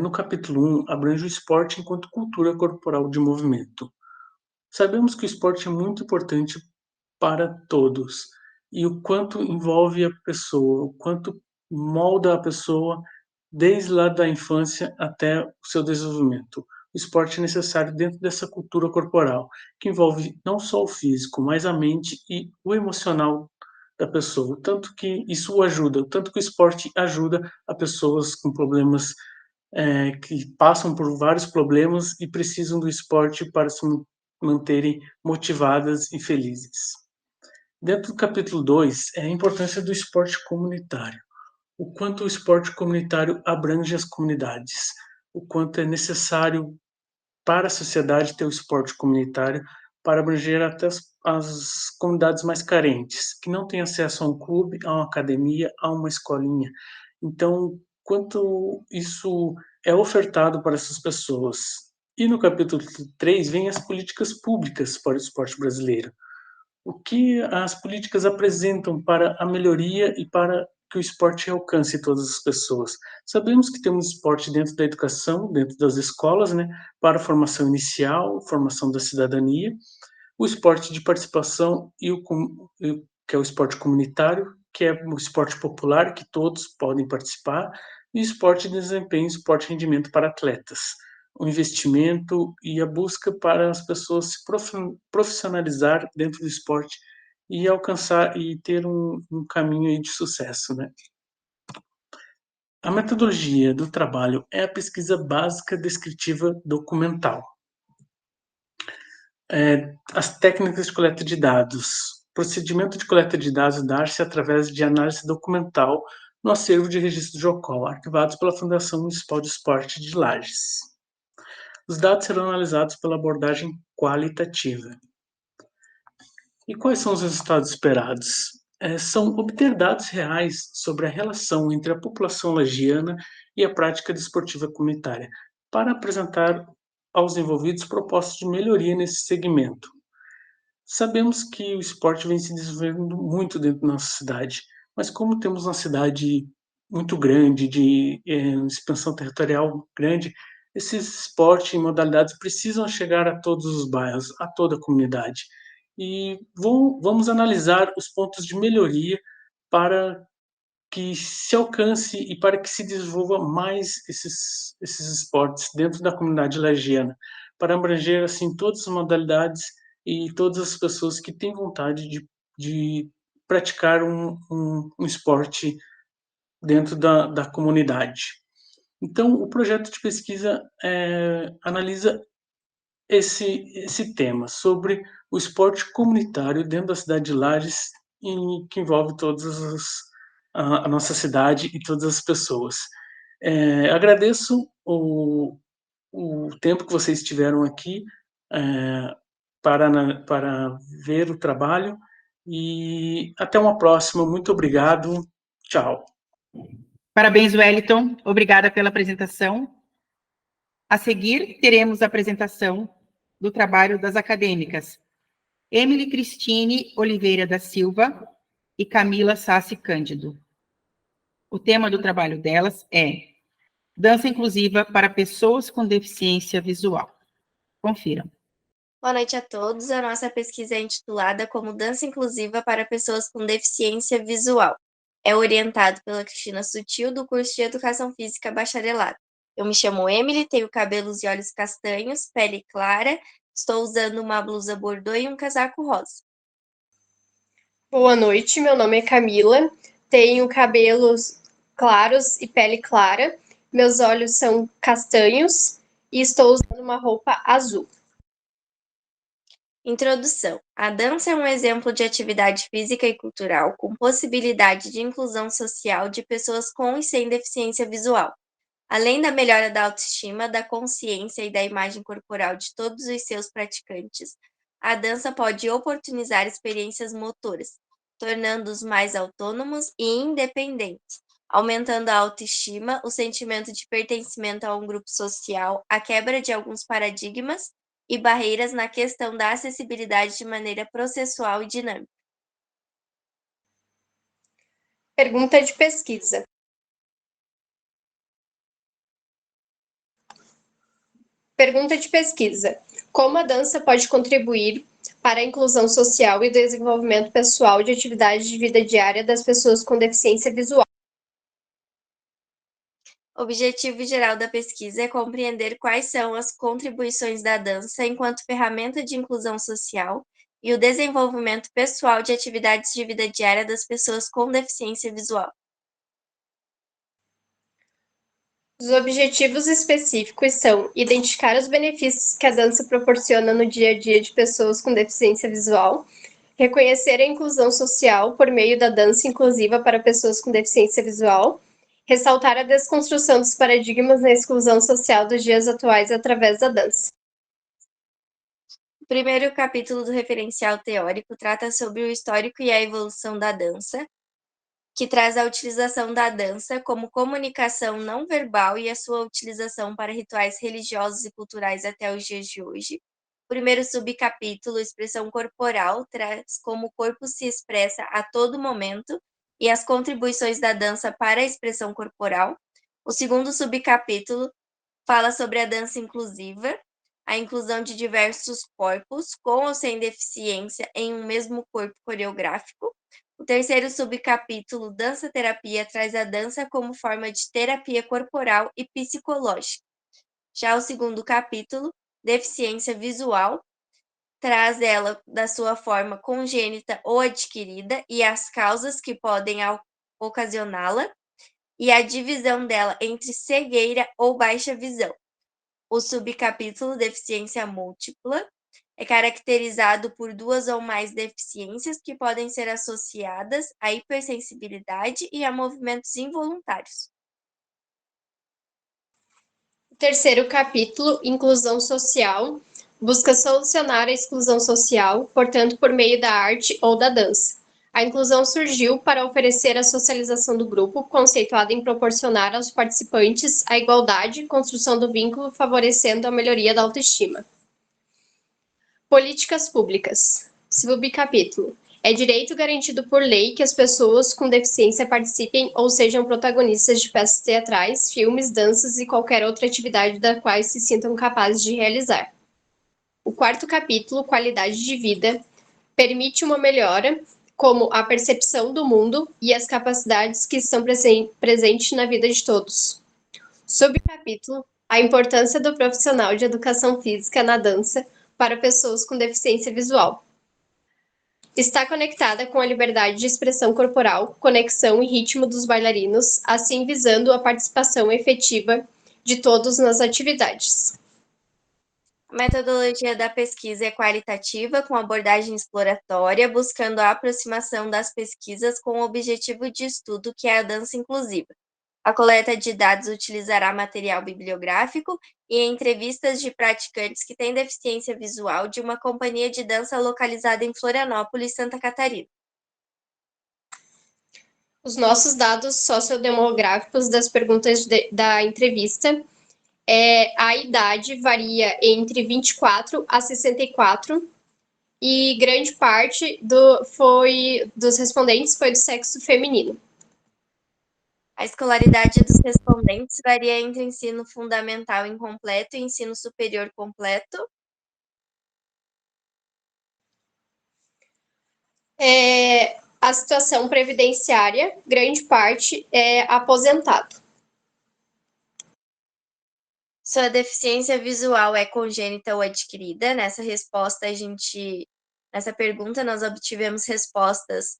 no capítulo 1, abrange o esporte enquanto cultura corporal de movimento. Sabemos que o esporte é muito importante para todos, e o quanto envolve a pessoa, o quanto molda a pessoa desde lá da infância até o seu desenvolvimento. O esporte é necessário dentro dessa cultura corporal, que envolve não só o físico, mas a mente e o emocional da pessoa, tanto que isso o ajuda, tanto que o esporte ajuda a pessoas com problemas, que passam por vários problemas e precisam do esporte para se manterem motivadas e felizes. Dentro do capítulo 2, é a importância do esporte comunitário. O quanto o esporte comunitário abrange as comunidades, o quanto é necessário para a sociedade ter o esporte comunitário para abranger até as comunidades mais carentes, que não têm acesso a um clube, a uma academia, a uma escolinha. Então, quanto isso é ofertado para essas pessoas. E no capítulo 3 vem as políticas públicas para o esporte brasileiro. O que as políticas apresentam para a melhoria e para que o esporte alcance todas as pessoas? Sabemos que temos esporte dentro da educação, dentro das escolas, né, para a formação inicial, formação da cidadania, o esporte de participação que é o esporte comunitário, que é o esporte popular, que todos podem participar, e o esporte de desempenho, esporte de rendimento para atletas. O investimento e a busca para as pessoas se profissionalizar dentro do esporte e alcançar e ter um caminho aí de sucesso, né? A metodologia do trabalho é a pesquisa básica descritiva documental. As técnicas de coleta de dados. O procedimento de coleta de dados dá-se através de análise documental no acervo de registro JOCOL, arquivados pela Fundação Municipal de Esporte de Lages. Os dados serão analisados pela abordagem qualitativa. E quais são os resultados esperados? São obter dados reais sobre a relação entre a população lagiana e a prática desportiva comunitária, para apresentar aos envolvidos propostas de melhoria nesse segmento. Sabemos que o esporte vem se desenvolvendo muito dentro da nossa cidade, mas como temos uma cidade muito grande, de expansão territorial grande, esses esportes e modalidades precisam chegar a todos os bairros, a toda a comunidade. E vamos analisar os pontos de melhoria para que se alcance e para que se desenvolva mais esses esportes dentro da comunidade lagiana, para abranger assim todas as modalidades e todas as pessoas que têm vontade de praticar um esporte dentro da comunidade. Então, o projeto de pesquisa analisa esse tema sobre o esporte comunitário dentro da cidade de Lages, que envolve a nossa cidade e todas as pessoas. Agradeço o tempo que vocês tiveram aqui para ver o trabalho e até uma próxima. Muito obrigado. Tchau. Parabéns, Wellington. Obrigada pela apresentação. A seguir, teremos a apresentação do trabalho das acadêmicas Emily Cristine Oliveira da Silva e Camila Sassi Cândido. O tema do trabalho delas é Dança Inclusiva para Pessoas com Deficiência Visual. Confiram. Boa noite a todos. A nossa pesquisa é intitulada como Dança Inclusiva para Pessoas com Deficiência Visual. É orientado pela Cristina Sutil, do curso de Educação Física Bacharelado. Eu me chamo Emily, tenho cabelos e olhos castanhos, pele clara, estou usando uma blusa bordô e um casaco rosa. Boa noite, meu nome é Camila, tenho cabelos claros e pele clara, Meus olhos são castanhos e estou usando uma roupa azul. Introdução. A dança é um exemplo de atividade física e cultural com possibilidade de inclusão social de pessoas com e sem deficiência visual. Além da melhora da autoestima, da consciência e da imagem corporal de todos os seus praticantes, a dança pode oportunizar experiências motoras, tornando-os mais autônomos e independentes, aumentando a autoestima, o sentimento de pertencimento a um grupo social, a quebra de alguns paradigmas e barreiras na questão da acessibilidade de maneira processual e dinâmica. Pergunta de pesquisa. Pergunta de pesquisa. Como a dança pode contribuir para a inclusão social e o desenvolvimento pessoal de atividades de vida diária das pessoas com deficiência visual? O objetivo geral da pesquisa é compreender quais são as contribuições da dança enquanto ferramenta de inclusão social e o desenvolvimento pessoal de atividades de vida diária das pessoas com deficiência visual. Os objetivos específicos são identificar os benefícios que a dança proporciona no dia a dia de pessoas com deficiência visual, reconhecer a inclusão social por meio da dança inclusiva para pessoas com deficiência visual, ressaltar a desconstrução dos paradigmas na exclusão social dos dias atuais através da dança. O primeiro capítulo do referencial teórico trata sobre o histórico e a evolução da dança, que traz a utilização da dança como comunicação não verbal e a sua utilização para rituais religiosos e culturais até os dias de hoje. O primeiro subcapítulo, expressão corporal, traz como o corpo se expressa a todo momento e as contribuições da dança para a expressão corporal. O segundo subcapítulo fala sobre a dança inclusiva, a inclusão de diversos corpos, com ou sem deficiência, em um mesmo corpo coreográfico. O terceiro subcapítulo, dança-terapia, traz a dança como forma de terapia corporal e psicológica. Já o segundo capítulo, deficiência visual, traz ela da sua forma congênita ou adquirida e as causas que podem ocasioná-la, e a divisão dela entre cegueira ou baixa visão. O subcapítulo, deficiência múltipla, é caracterizado por 2 ou mais deficiências que podem ser associadas à hipersensibilidade e a movimentos involuntários. O terceiro capítulo, inclusão social, busca solucionar a exclusão social, portanto, por meio da arte ou da dança. A inclusão surgiu para oferecer a socialização do grupo, conceituada em proporcionar aos participantes a igualdade e construção do vínculo, favorecendo a melhoria da autoestima. Políticas públicas. Subcapítulo. É direito garantido por lei que as pessoas com deficiência participem ou sejam protagonistas de peças teatrais, filmes, danças e qualquer outra atividade da qual se sintam capazes de realizar. O quarto capítulo, qualidade de vida, permite uma melhora, como a percepção do mundo e as capacidades que estão presentes na vida de todos. Subcapítulo, a importância do profissional de educação física na dança para pessoas com deficiência visual. Está conectada com a liberdade de expressão corporal, conexão e ritmo dos bailarinos, assim visando a participação efetiva de todos nas atividades. A metodologia da pesquisa é qualitativa, com abordagem exploratória, buscando a aproximação das pesquisas com o objetivo de estudo, que é a dança inclusiva. A coleta de dados utilizará material bibliográfico e entrevistas de praticantes que têm deficiência visual de uma companhia de dança localizada em Florianópolis, Santa Catarina. Os nossos dados sociodemográficos das perguntas da entrevista a idade varia entre 24 a 64 e grande parte dos respondentes foi do sexo feminino. A escolaridade dos respondentes varia entre ensino fundamental incompleto e ensino superior completo. A situação previdenciária, grande parte é aposentado. Sua deficiência visual é congênita ou adquirida? Nessa pergunta, nós obtivemos respostas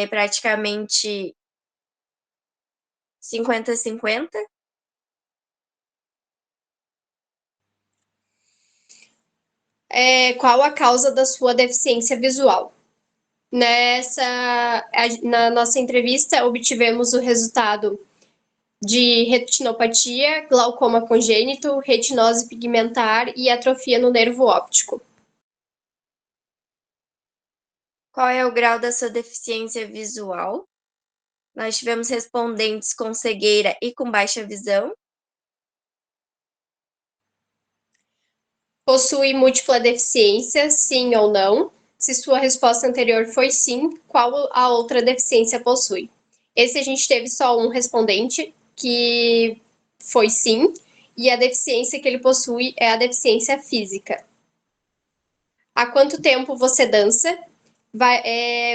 praticamente 50-50. qual a causa da sua deficiência visual. Na nossa entrevista, obtivemos o resultado de retinopatia, glaucoma congênito, retinose pigmentar e atrofia no nervo óptico. Qual é o grau da sua deficiência visual? Nós tivemos respondentes com cegueira e com baixa visão. Possui múltipla deficiência, sim ou não? Se sua resposta anterior foi sim, qual a outra deficiência possui? Esse a gente teve só um respondente, que foi sim, e a deficiência que ele possui é a deficiência física. Há quanto tempo você dança?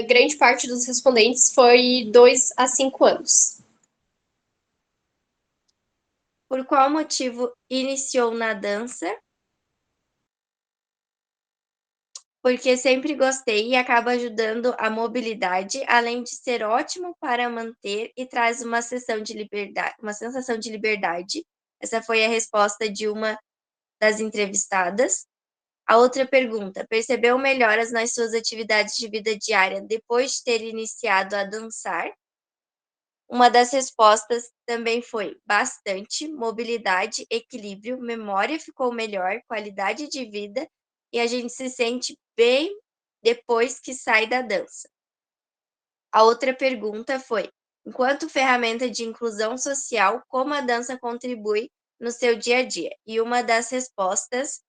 Grande parte dos respondentes foi 2 a 5 anos. Por qual motivo iniciou na dança? Porque sempre gostei e acaba ajudando a mobilidade, além de ser ótimo para manter e traz uma sensação de liberdade. Essa foi a resposta de uma das entrevistadas. A outra pergunta: percebeu melhoras nas suas atividades de vida diária depois de ter iniciado a dançar? Uma das respostas também foi bastante, mobilidade, equilíbrio, memória ficou melhor, qualidade de vida e a gente se sente bem depois que sai da dança. A outra pergunta foi: enquanto ferramenta de inclusão social, como a dança contribui no seu dia a dia? E uma das respostas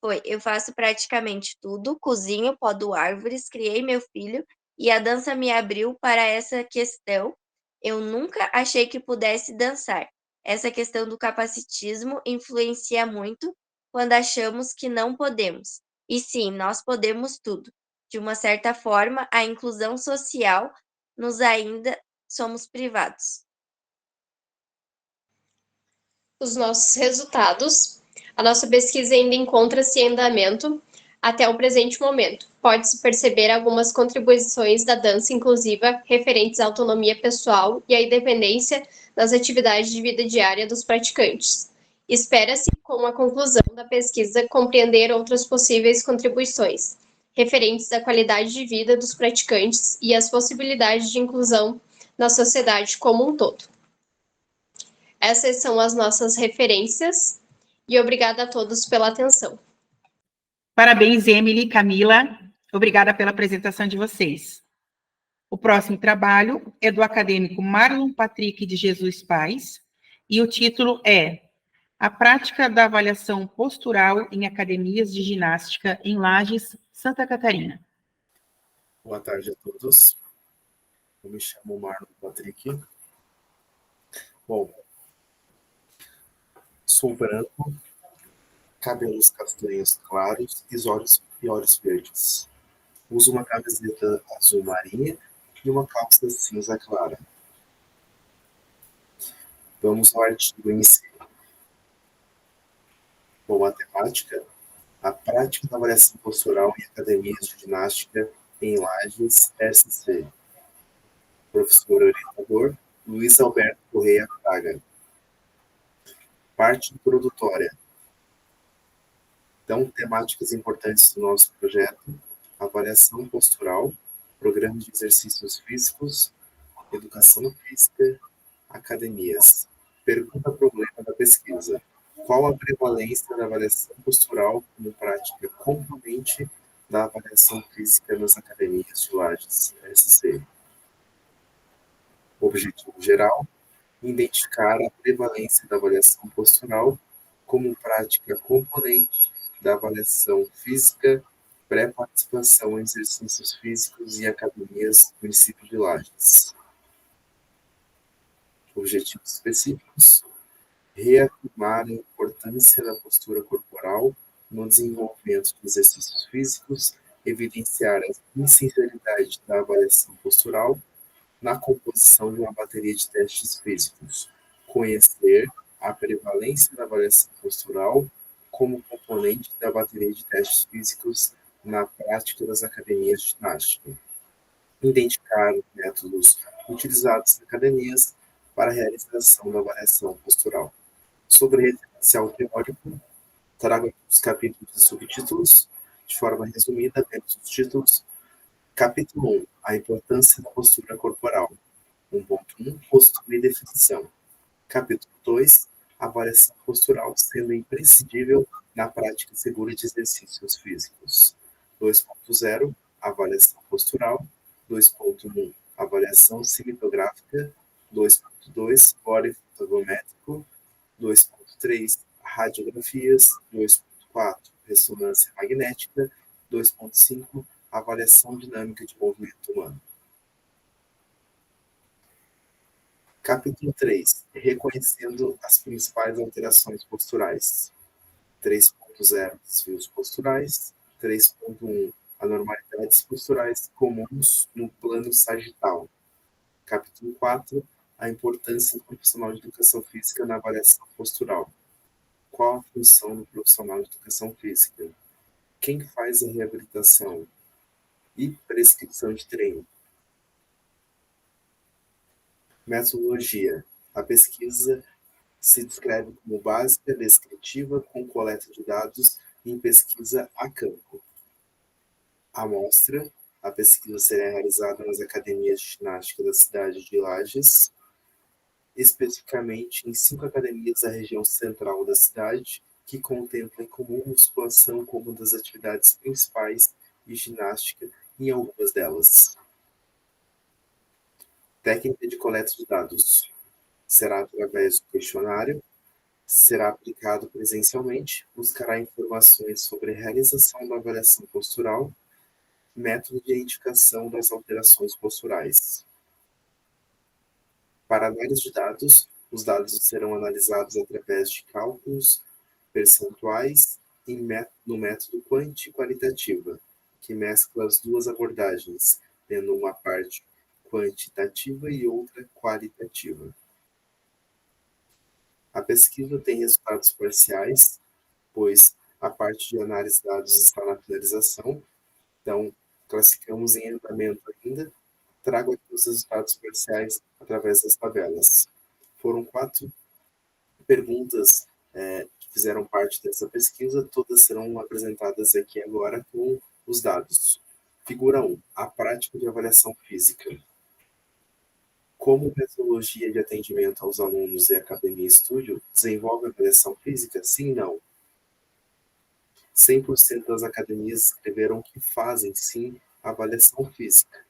foi: eu faço praticamente tudo, cozinho, podo árvores, criei meu filho e a dança me abriu para essa questão. Eu nunca achei que pudesse dançar. Essa questão do capacitismo influencia muito quando achamos que não podemos. E sim, nós podemos tudo. De uma certa forma, a inclusão social nos ainda somos privados. Os nossos resultados. A nossa pesquisa ainda encontra-se em andamento até o presente momento. Pode-se perceber algumas contribuições da dança inclusiva referentes à autonomia pessoal e à independência nas atividades de vida diária dos praticantes. Espera-se, com a conclusão da pesquisa, compreender outras possíveis contribuições referentes à qualidade de vida dos praticantes e às possibilidades de inclusão na sociedade como um todo. Essas são as nossas referências e obrigada a todos pela atenção. Parabéns, Emily e Camila. Obrigada pela apresentação de vocês. O próximo trabalho é do acadêmico Marlon Patrick de Jesus Pais e o título é A Prática da Avaliação Postural em Academias de Ginástica em Lages, Santa Catarina. Boa tarde a todos. Eu me chamo Marlon Patrick. Bom, sou branco, cabelos castanhos claros e olhos verdes. Uso uma camiseta azul marinha e uma calça cinza clara. Vamos ao artigo em si. Bom, a temática: a prática da avaliação postural em academias de ginástica em Lages, SC. Professor orientador, Luiz Alberto Correia Fraga. Parte introdutória. Então, temáticas importantes do nosso projeto: avaliação postural, programa de exercícios físicos, educação física, academias. Pergunta-problema da pesquisa: qual a prevalência da avaliação postural como prática componente da avaliação física nas academias de Lages, SC? Objetivo geral: identificar a prevalência da avaliação postural como prática componente da avaliação física, pré-participação em exercícios físicos e academias do município de Lages. Objetivos específicos: reafirmar a importância da postura corporal no desenvolvimento de exercícios físicos, evidenciar a essencialidade da avaliação postural na composição de uma bateria de testes físicos, conhecer a prevalência da avaliação postural como componente da bateria de testes físicos na prática das academias de ginástica, identificar os métodos utilizados nas academias para a realização da avaliação postural. Sobre referencial teórico, trago os capítulos e subtítulos. De forma resumida, temos os títulos. Capítulo 1. A importância da postura corporal. 1.1. Postura e definição. Capítulo 2. Avaliação postural sendo imprescindível na prática segura de exercícios físicos. 2.0. Avaliação postural. 2.1. Avaliação cinematográfica. 2.2. Body fotogramétrico. 2.3. Radiografias. 2.4. Ressonância magnética. 2.5. Avaliação dinâmica de movimento humano. Capítulo 3. Reconhecendo as principais alterações posturais. 3.0. Desvios posturais. 3.1. Anormalidades posturais comuns no plano sagital. Capítulo 4. A importância do profissional de educação física na avaliação postural. Qual a função do profissional de educação física? Quem faz a reabilitação? E prescrição de treino. Metodologia. A pesquisa se descreve como básica, descritiva, com coleta de dados em pesquisa a campo. Amostra. A pesquisa será realizada nas academias de ginástica da cidade de Lages, especificamente em 5 academias da região central da cidade, que contemplam em comum musculação como uma das atividades principais e ginástica em algumas delas. Técnica de coleta de dados. Será através do questionário, será aplicado presencialmente, buscará informações sobre a realização da avaliação postural, método de identificação das alterações posturais. Para análise de dados, os dados serão analisados através de cálculos percentuais no método quanti-qualitativa, que mescla as duas abordagens, tendo uma parte quantitativa e outra qualitativa. A pesquisa tem resultados parciais, pois a parte de análise de dados está na finalização, então classificamos em andamento ainda. Trago aqui os resultados parciais através das tabelas. Foram 4 perguntas que fizeram parte dessa pesquisa, todas serão apresentadas aqui agora com os dados. Figura 1. A prática de avaliação física. Como metodologia de atendimento aos alunos e academia estúdio desenvolve avaliação física? Sim e não. 100% das academias escreveram que fazem, sim, avaliação física.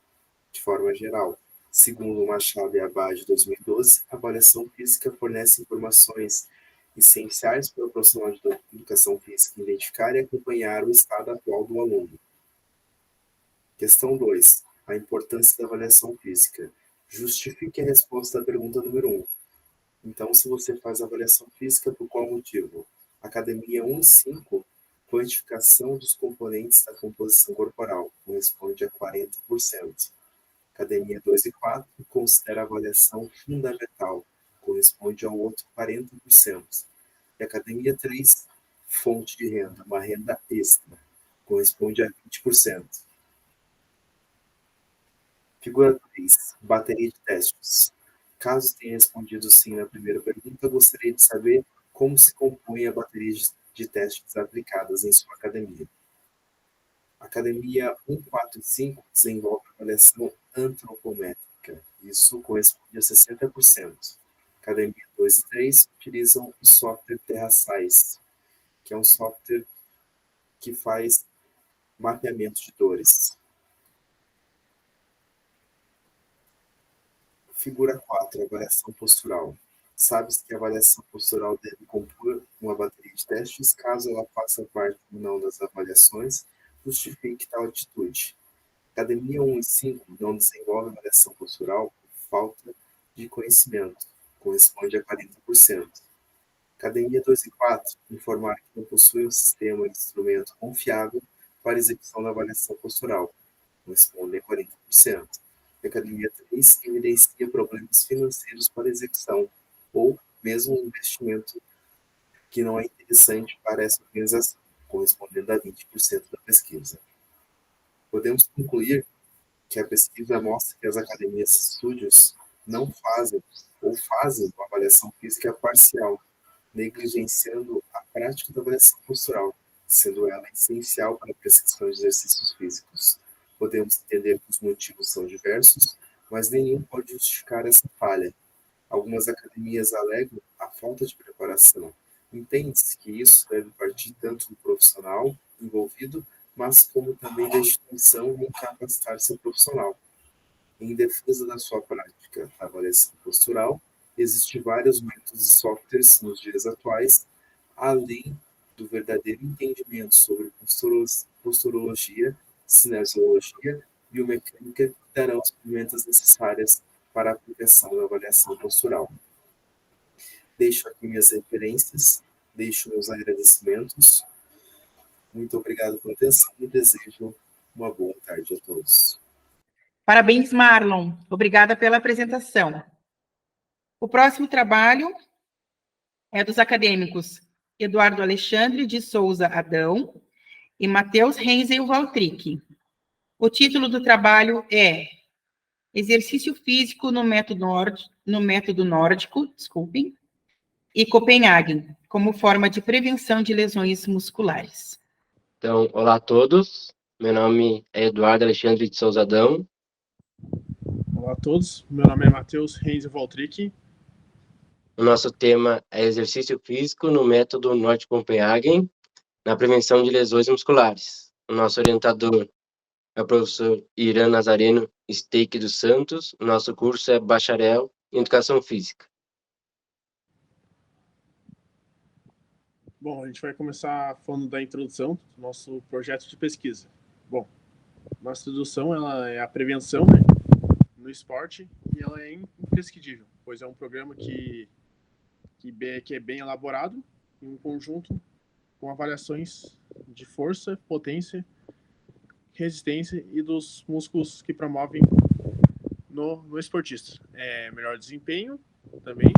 De forma geral, segundo Machado e Abad, de 2012, a avaliação física fornece informações essenciais para o profissional de educação física identificar e acompanhar o estado atual do aluno. Questão 2. A importância da avaliação física. Justifique a resposta à pergunta número 1. Então, se você faz avaliação física, por qual motivo? Academia 1 e 5, quantificação dos componentes da composição corporal, corresponde a 40%. Academia 2 e 4, considera a avaliação fundamental, corresponde ao outro 40%. E Academia 3, fonte de renda, uma renda extra, corresponde a 20%. Figura 3, bateria de testes. Caso tenha respondido sim na primeira pergunta, gostaria de saber como se compõe a bateria de testes aplicadas em sua academia. Academia 1, 4 e 5 desenvolve avaliação antropométrica. Isso corresponde a 60%. Academia 2 e 3 utilizam o software TerraSize, que é um software que faz mapeamento de dores. Figura 4, avaliação postural. Sabe-se que a avaliação postural deve compor uma bateria de testes, caso ela faça parte ou não das avaliações, justifique tal atitude. Academia 1 e 5 não desenvolve avaliação postural por falta de conhecimento, corresponde a 40%. Academia 2 e 4 informar que não possui um sistema de instrumento confiável para execução da avaliação postural, corresponde a 40%. Academia 3 evidencia problemas financeiros para execução, ou mesmo um investimento que não é interessante para essa organização, correspondendo a 20% da pesquisa. Podemos concluir que a pesquisa mostra que as academias e estúdios não fazem ou fazem uma avaliação física parcial, negligenciando a prática da avaliação postural, sendo ela essencial para a prescrição de exercícios físicos. Podemos entender que os motivos são diversos, mas nenhum pode justificar essa falha. Algumas academias alegam a falta de preparação. Entende-se que isso deve partir tanto do profissional envolvido, mas como também da instituição em capacitar seu profissional. Em defesa da sua prática da avaliação postural, existem vários métodos e softwares nos dias atuais, além do verdadeiro entendimento sobre posturologia, cinesiologia, biomecânica, que darão as ferramentas necessárias para a aplicação da avaliação postural. Deixo aqui minhas referências, deixo meus agradecimentos. Muito obrigado pela atenção e desejo uma boa tarde a todos. Parabéns, Marlon. Obrigada pela apresentação. O próximo trabalho é dos acadêmicos Eduardo Alexandre de Souza Adão e Matheus Renzel Valtric. O título do trabalho é Exercício Físico no método nórdico, e Copenhague, como forma de prevenção de lesões musculares. Então, olá a todos. Meu nome é Eduardo Alexandre de Souza Adão. Olá a todos, meu nome é Matheus Renzel Valtric. O nosso tema é exercício físico no método Norte-Copenhagen, na prevenção de lesões musculares. O nosso orientador é o professor Irã Nazareno Steik dos Santos. O nosso curso é bacharel em Educação Física. Bom, a gente vai começar falando da introdução do nosso projeto de pesquisa. Bom, nossa introdução ela é a prevenção, né, no esporte, e ela é imprescindível, pois é um programa que é bem elaborado, em um conjunto com avaliações de força, potência, resistência e dos músculos que promovem no esportista. Melhor desempenho também,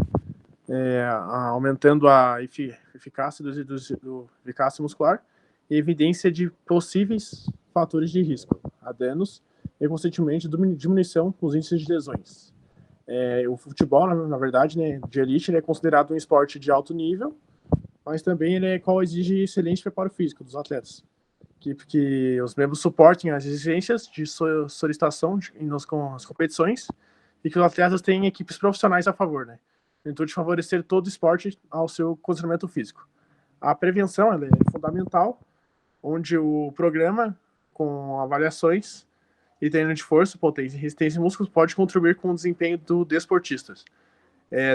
aumentando a eficácia do eficácia muscular e evidência de possíveis fatores de risco, a danos e, consequentemente, diminuição dos índices de lesões. O futebol, na verdade, né, de elite, ele é considerado um esporte de alto nível, mas também ele qual exige excelente preparo físico dos atletas, que os membros suportem as exigências de solicitação nas competições e que os atletas tenham equipes profissionais a favor, né, no intuito de favorecer todo o esporte ao seu condicionamento físico. A prevenção ela é fundamental, onde o programa, com avaliações e treino de força, potência e resistência em músculos, pode contribuir com o desempenho do desportista.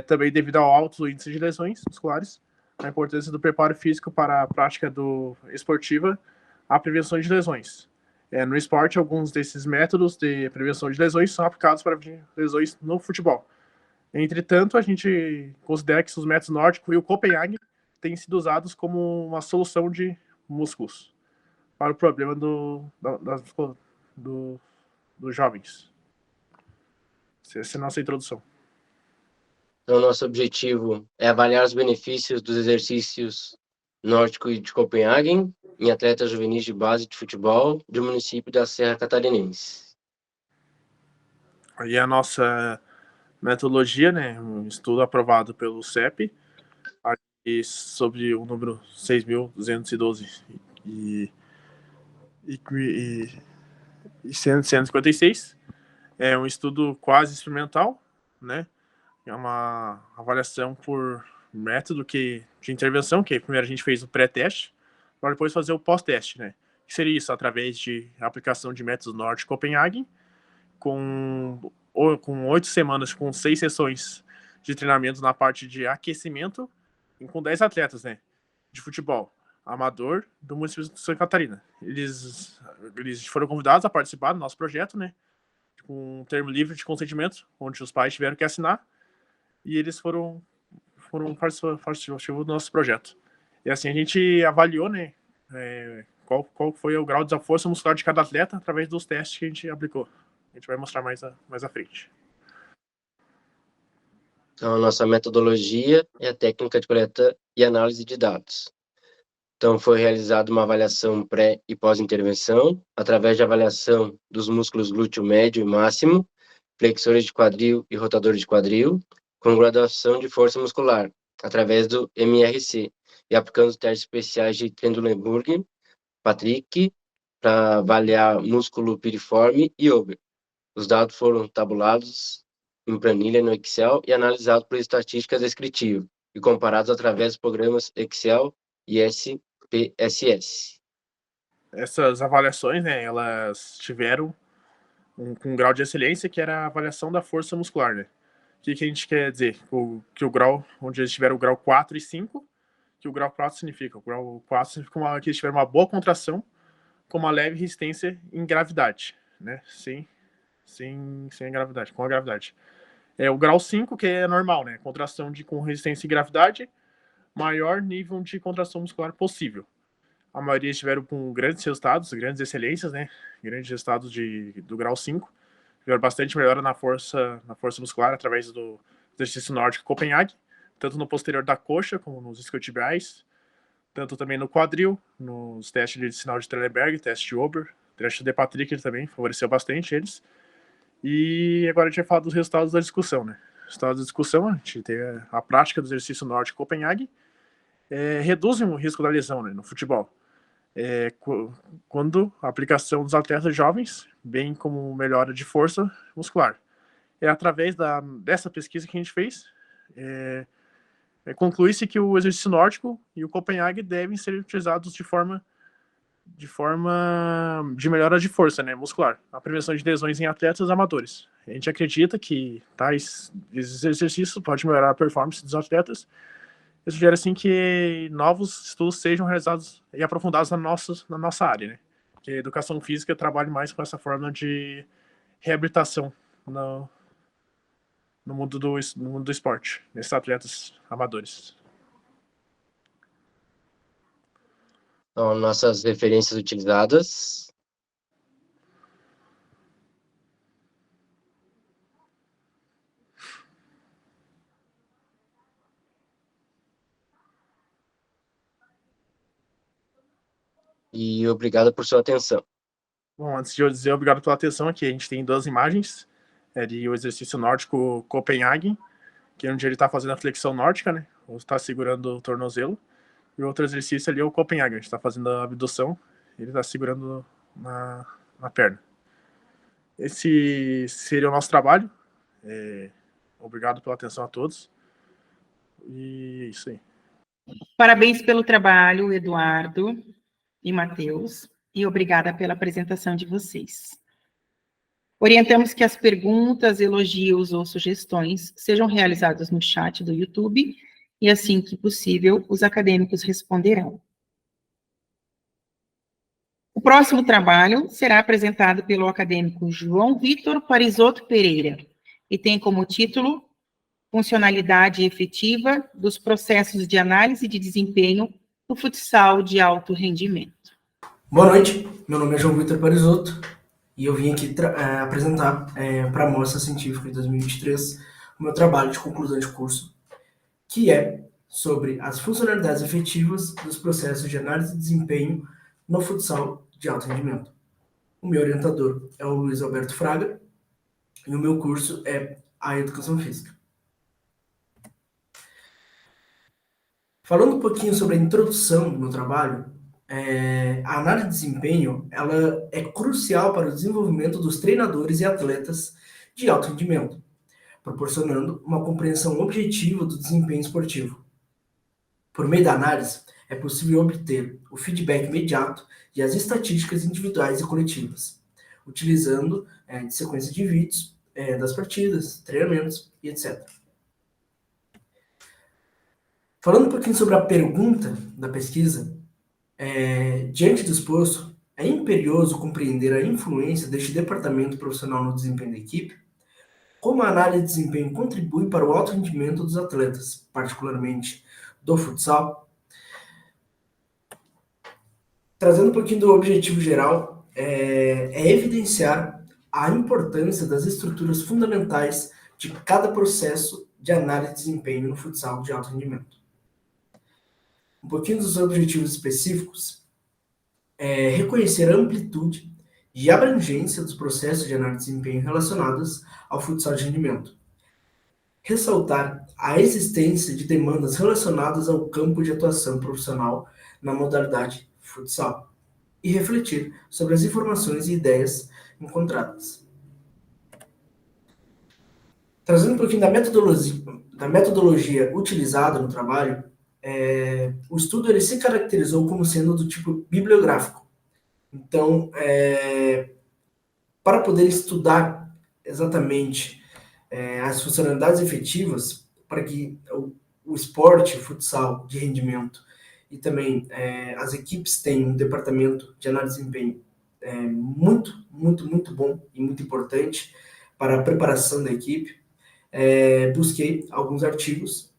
Também devido ao alto índice de lesões musculares, a importância do preparo físico para a prática esportiva, a prevenção de lesões. No esporte, alguns desses métodos de prevenção de lesões são aplicados para lesões no futebol. Entretanto, a gente considera que os métodos nórdicos e o Copenhague têm sido usados como uma solução de músculos para o problema dos jovens. Essa é a nossa introdução. Então, nosso objetivo é avaliar os benefícios dos exercícios nórdico e de Copenhagen em atletas juvenis de base de futebol do município da Serra Catarinense. Aí a nossa metodologia, né, um estudo aprovado pelo CEP, sobre o número 6.212 e 156. É um estudo quase experimental, né? É uma avaliação por método de intervenção, que primeiro a gente fez o pré-teste, para depois fazer o pós-teste, né? Que seria isso, através de aplicação de métodos Norte-Copenhagen, com 8 semanas, com 6 sessões de treinamento na parte de aquecimento, e com 10 atletas, né, de futebol amador do município de Santa Catarina. Eles foram convidados a participar do nosso projeto, né, com um termo livre de consentimento, onde os pais tiveram que assinar, e eles foram participativos do nosso projeto. E assim a gente avaliou, né, qual foi o grau de força muscular de cada atleta através dos testes que a gente aplicou. A gente vai mostrar mais à frente. Então, a nossa metodologia é a técnica de coleta e análise de dados. Então, foi realizada uma avaliação pré- e pós-intervenção, através de avaliação dos músculos glúteo médio e máximo, flexores de quadril e rotadores de quadril, com graduação de força muscular, através do MRC, e aplicando os testes especiais de Trendelenburg, Patrick, para avaliar músculo piriforme e Ober. Os dados foram tabulados em planilha no Excel e analisados por estatística descritiva e comparados através dos programas Excel e SPSS. Essas avaliações, né, elas tiveram um grau de excelência que era a avaliação da força muscular, né? O que a gente quer dizer? Que o grau, onde eles tiveram o grau 4 e 5, que o grau 4 significa? O grau 4 significa que eles tiveram uma boa contração com uma leve resistência em gravidade, né? Sem a gravidade, com a gravidade. O grau 5, que é normal, né? Contração com resistência e gravidade, maior nível de contração muscular possível. A maioria estiveram com grandes resultados, grandes excelências, né? Grandes resultados do grau 5. Tiveram bastante melhora na força muscular através do exercício nórdico Copenhague, tanto no posterior da coxa, como nos isquiotibiais, tanto também no quadril, nos testes de sinal de Trendelenburg, teste de Ober, teste de Patrick também, favoreceu bastante eles. E agora a gente vai falar dos resultados da discussão, né? Resultados da discussão, a gente tem a prática do exercício nórdico Copenhague, reduz o risco da lesão, né, no futebol. Quando a aplicação dos atletas jovens, bem como melhora de força muscular. Através dessa pesquisa que a gente fez, conclui-se que o exercício nórdico e o Copenhague devem ser utilizados de melhora de força, né, muscular, a prevenção de lesões em atletas amadores. A gente acredita que tais exercícios podem melhorar a performance dos atletas. Eu sugiro assim que novos estudos sejam realizados e aprofundados na nossa área, né? Que a educação física trabalhe mais com essa forma de reabilitação no mundo do esporte, nesses atletas amadores. Então, nossas referências utilizadas. E obrigado por sua atenção. Bom, antes de eu dizer obrigado pela atenção aqui, a gente tem 2 imagens de o exercício nórdico Copenhague, que é onde ele está fazendo a flexão nórdica, né? Ou está segurando o tornozelo. E o outro exercício ali é o Copenhague, a gente está fazendo a abdução, ele está segurando na perna. Esse seria o nosso trabalho. Obrigado pela atenção a todos. E é isso aí. Parabéns pelo trabalho, Eduardo e Matheus, e obrigada pela apresentação de vocês. Orientamos que as perguntas, elogios ou sugestões sejam realizadas no chat do YouTube e, assim que possível, os acadêmicos responderão. O próximo trabalho será apresentado pelo acadêmico João Vitor Parisotto Pereira e tem como título Funcionalidade efetiva dos processos de análise de desempenho no futsal de alto rendimento. Boa noite, meu nome é João Vitor Parisotto e eu vim aqui apresentar para a Mostra Científica de 2023 o meu trabalho de conclusão de curso, que é sobre as funcionalidades efetivas dos processos de análise de desempenho no futsal de alto rendimento. O meu orientador é o Luiz Alberto Fraga e o meu curso é a Educação Física. Falando um pouquinho sobre a introdução do meu trabalho, a análise de desempenho ela é crucial para o desenvolvimento dos treinadores e atletas de alto rendimento, proporcionando uma compreensão objetiva do desempenho esportivo. Por meio da análise, é possível obter o feedback imediato e as estatísticas individuais e coletivas, utilizando de sequência de vídeos das partidas, treinamentos e etc. Falando um pouquinho sobre a pergunta da pesquisa, diante do exposto, é imperioso compreender a influência deste departamento profissional no desempenho da equipe, como a análise de desempenho contribui para o alto rendimento dos atletas, particularmente do futsal. Trazendo um pouquinho do objetivo geral, é evidenciar a importância das estruturas fundamentais de cada processo de análise de desempenho no futsal de alto rendimento. Um pouquinho dos objetivos específicos é reconhecer a amplitude e abrangência dos processos de análise de desempenho relacionados ao futsal de rendimento. ressaltar a existência de demandas relacionadas ao campo de atuação profissional na modalidade futsal e refletir sobre as informações e ideias encontradas. Trazendo um pouquinho da metodologia utilizada no trabalho, o estudo ele se caracterizou como sendo do tipo bibliográfico. Então, para poder estudar exatamente as funcionalidades efetivas para que o esporte, o futsal de rendimento e também as equipes tenham um departamento de análise de desempenho muito, muito, muito bom e muito importante para a preparação da equipe, busquei alguns artigos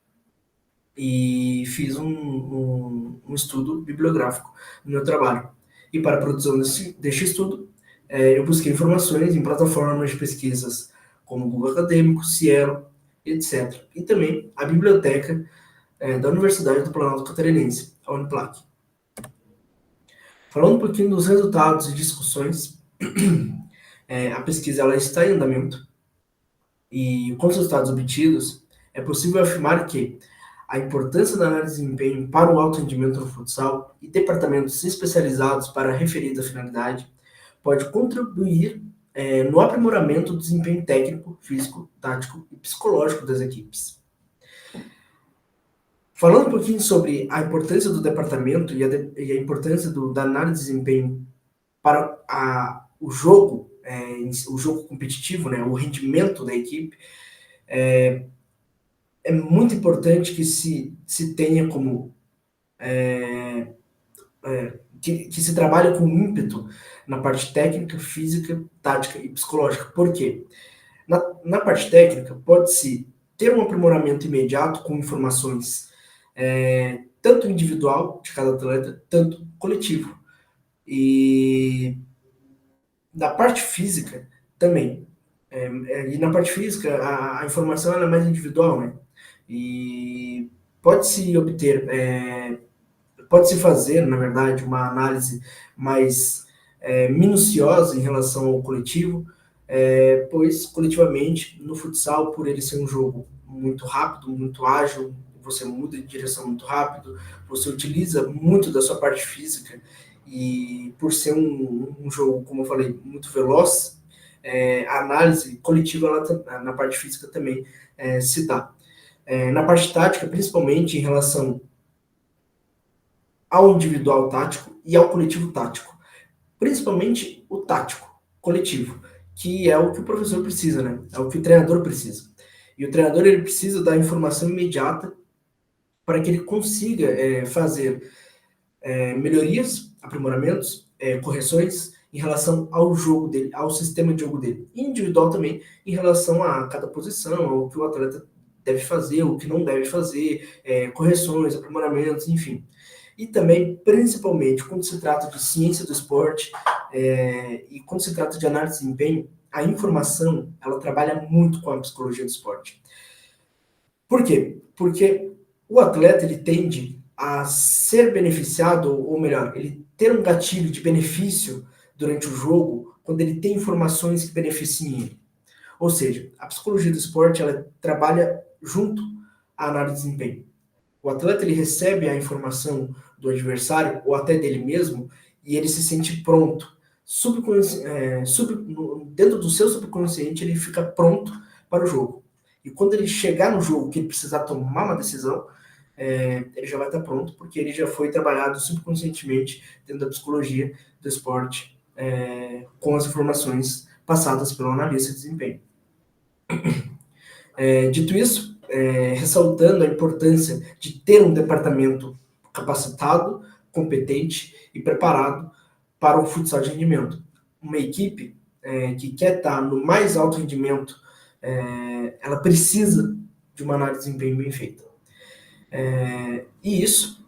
e fiz um estudo bibliográfico no meu trabalho. E para a produção deste estudo, eu busquei informações em plataformas de pesquisas como Google Acadêmico, Cielo, etc. E também a biblioteca da Universidade do Planalto Catarinense, a Uniplac. Falando um pouquinho dos resultados e discussões, a pesquisa ela está em andamento e com os resultados obtidos, é possível afirmar que a importância da análise de desempenho para o alto rendimento no futsal e departamentos especializados para a referida finalidade pode contribuir no aprimoramento do desempenho técnico, físico, tático e psicológico das equipes. Falando um pouquinho sobre a importância do departamento e a importância da análise de desempenho para o jogo competitivo, né, o rendimento da equipe, é muito importante que se tenha como que se trabalhe com ímpeto na parte técnica, física, tática e psicológica. Por quê? Na parte técnica, pode-se ter um aprimoramento imediato com informações tanto individual de cada atleta, tanto coletivo. E na parte física também. E na parte física, a informação ela é mais individual, né? E pode-se obter, pode-se fazer, na verdade, uma análise mais minuciosa em relação ao coletivo, pois coletivamente, no futsal, por ele ser um jogo muito rápido, muito ágil, você muda de direção muito rápido, você utiliza muito da sua parte física, e por ser um jogo, como eu falei, muito veloz, a análise coletiva ela, na parte física também se dá. Na parte tática, principalmente em relação ao individual tático e ao coletivo tático. Principalmente o tático, coletivo, que é o que o professor precisa, né? É o que o treinador precisa. E o treinador ele precisa da informação imediata para que ele consiga fazer melhorias, aprimoramentos, correções em relação ao jogo dele, ao sistema de jogo dele. E individual também em relação a cada posição, ao que o atleta deve fazer, o que não deve fazer, correções, aprimoramentos, enfim. E também, principalmente, quando se trata de ciência do esporte e quando se trata de análise de desempenho, a informação, ela trabalha muito com a psicologia do esporte. Por quê? Porque o atleta, ele tende a ser beneficiado, ou melhor, ele ter um gatilho de benefício durante o jogo quando ele tem informações que beneficiem ele. Ou seja, a psicologia do esporte, ela trabalha junto à análise de desempenho. O atleta ele recebe a informação do adversário ou até dele mesmo e ele se sente pronto. Dentro do seu subconsciente ele fica pronto para o jogo. E quando ele chegar no jogo que ele precisar tomar uma decisão, ele já vai estar pronto porque ele já foi trabalhado subconscientemente dentro da psicologia do esporte com as informações passadas pelo analista de desempenho. Dito isso, ressaltando a importância de ter um departamento capacitado, competente e preparado para o futsal de rendimento. Uma equipe que quer estar no mais alto rendimento, ela precisa de uma análise de desempenho bem feita. E isso,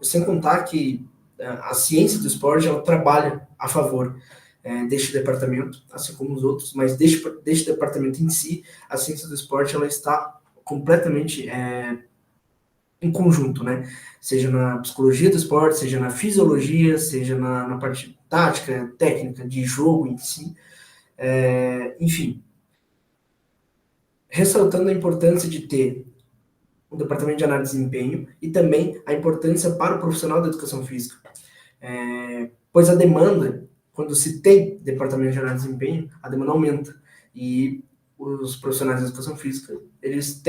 sem contar que a ciência do esporte ela trabalha a favor deste departamento, assim como os outros, mas deste departamento em si, a ciência do esporte ela está completamente em conjunto, né? Seja na psicologia do esporte, seja na fisiologia, seja na parte tática, técnica, de jogo em si, enfim. ressaltando a importância de ter o departamento de análise de desempenho e também a importância para o profissional da educação física. Pois a demanda, quando se tem departamento de análise de desempenho, a demanda aumenta. E os profissionais da educação física, eles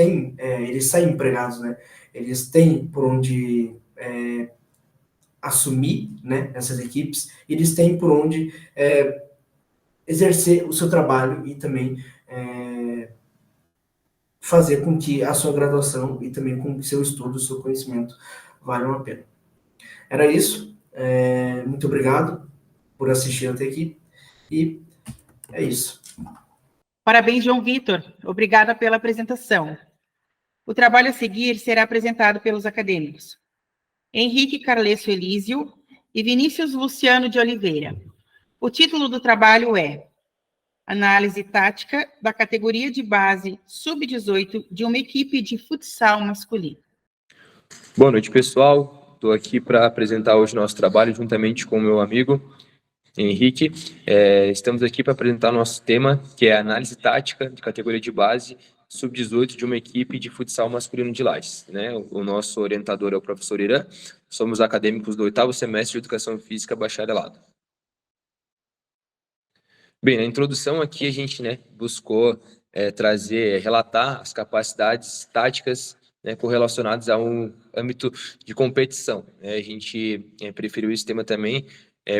saem empregados, né? Eles têm por onde assumir, né, essas equipes, eles têm por onde exercer o seu trabalho e também fazer com que a sua graduação e também com que seu estudo, o seu conhecimento valham a pena. Era isso. Muito obrigado por assistir até aqui. E é isso. Parabéns, João Vitor. Obrigada pela apresentação. O trabalho a seguir será apresentado pelos acadêmicos Henrique Carlesso Elísio e Vinícius Luciano de Oliveira. O título do trabalho é Análise tática da categoria de base sub-18 de uma equipe de futsal masculino. Boa noite, pessoal. Estou aqui para apresentar hoje nosso trabalho juntamente com o meu amigo Henrique. Estamos aqui para apresentar nosso tema, que é análise tática de categoria de base sub-18 de uma equipe de futsal masculino de Lages, né? O nosso orientador é o professor Irã. Somos acadêmicos do 8º semestre de Educação Física Bacharelado. Bem, na introdução aqui a gente, né, buscou relatar as capacidades táticas, né, correlacionadas a um âmbito de competição. A gente preferiu esse tema também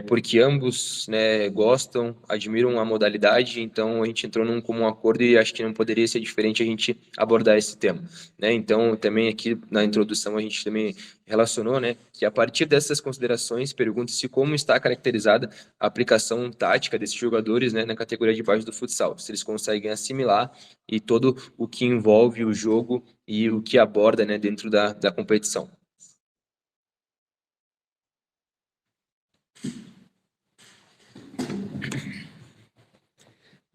porque ambos, né, gostam, admiram a modalidade, então a gente entrou num comum acordo e acho que não poderia ser diferente a gente abordar esse tema, né? Então, também aqui na introdução a gente também relacionou, né, que a partir dessas considerações, pergunta-se como está caracterizada a aplicação tática desses jogadores, né, na categoria de base do futsal, se eles conseguem assimilar e todo o que envolve o jogo e o que aborda, né, dentro da competição.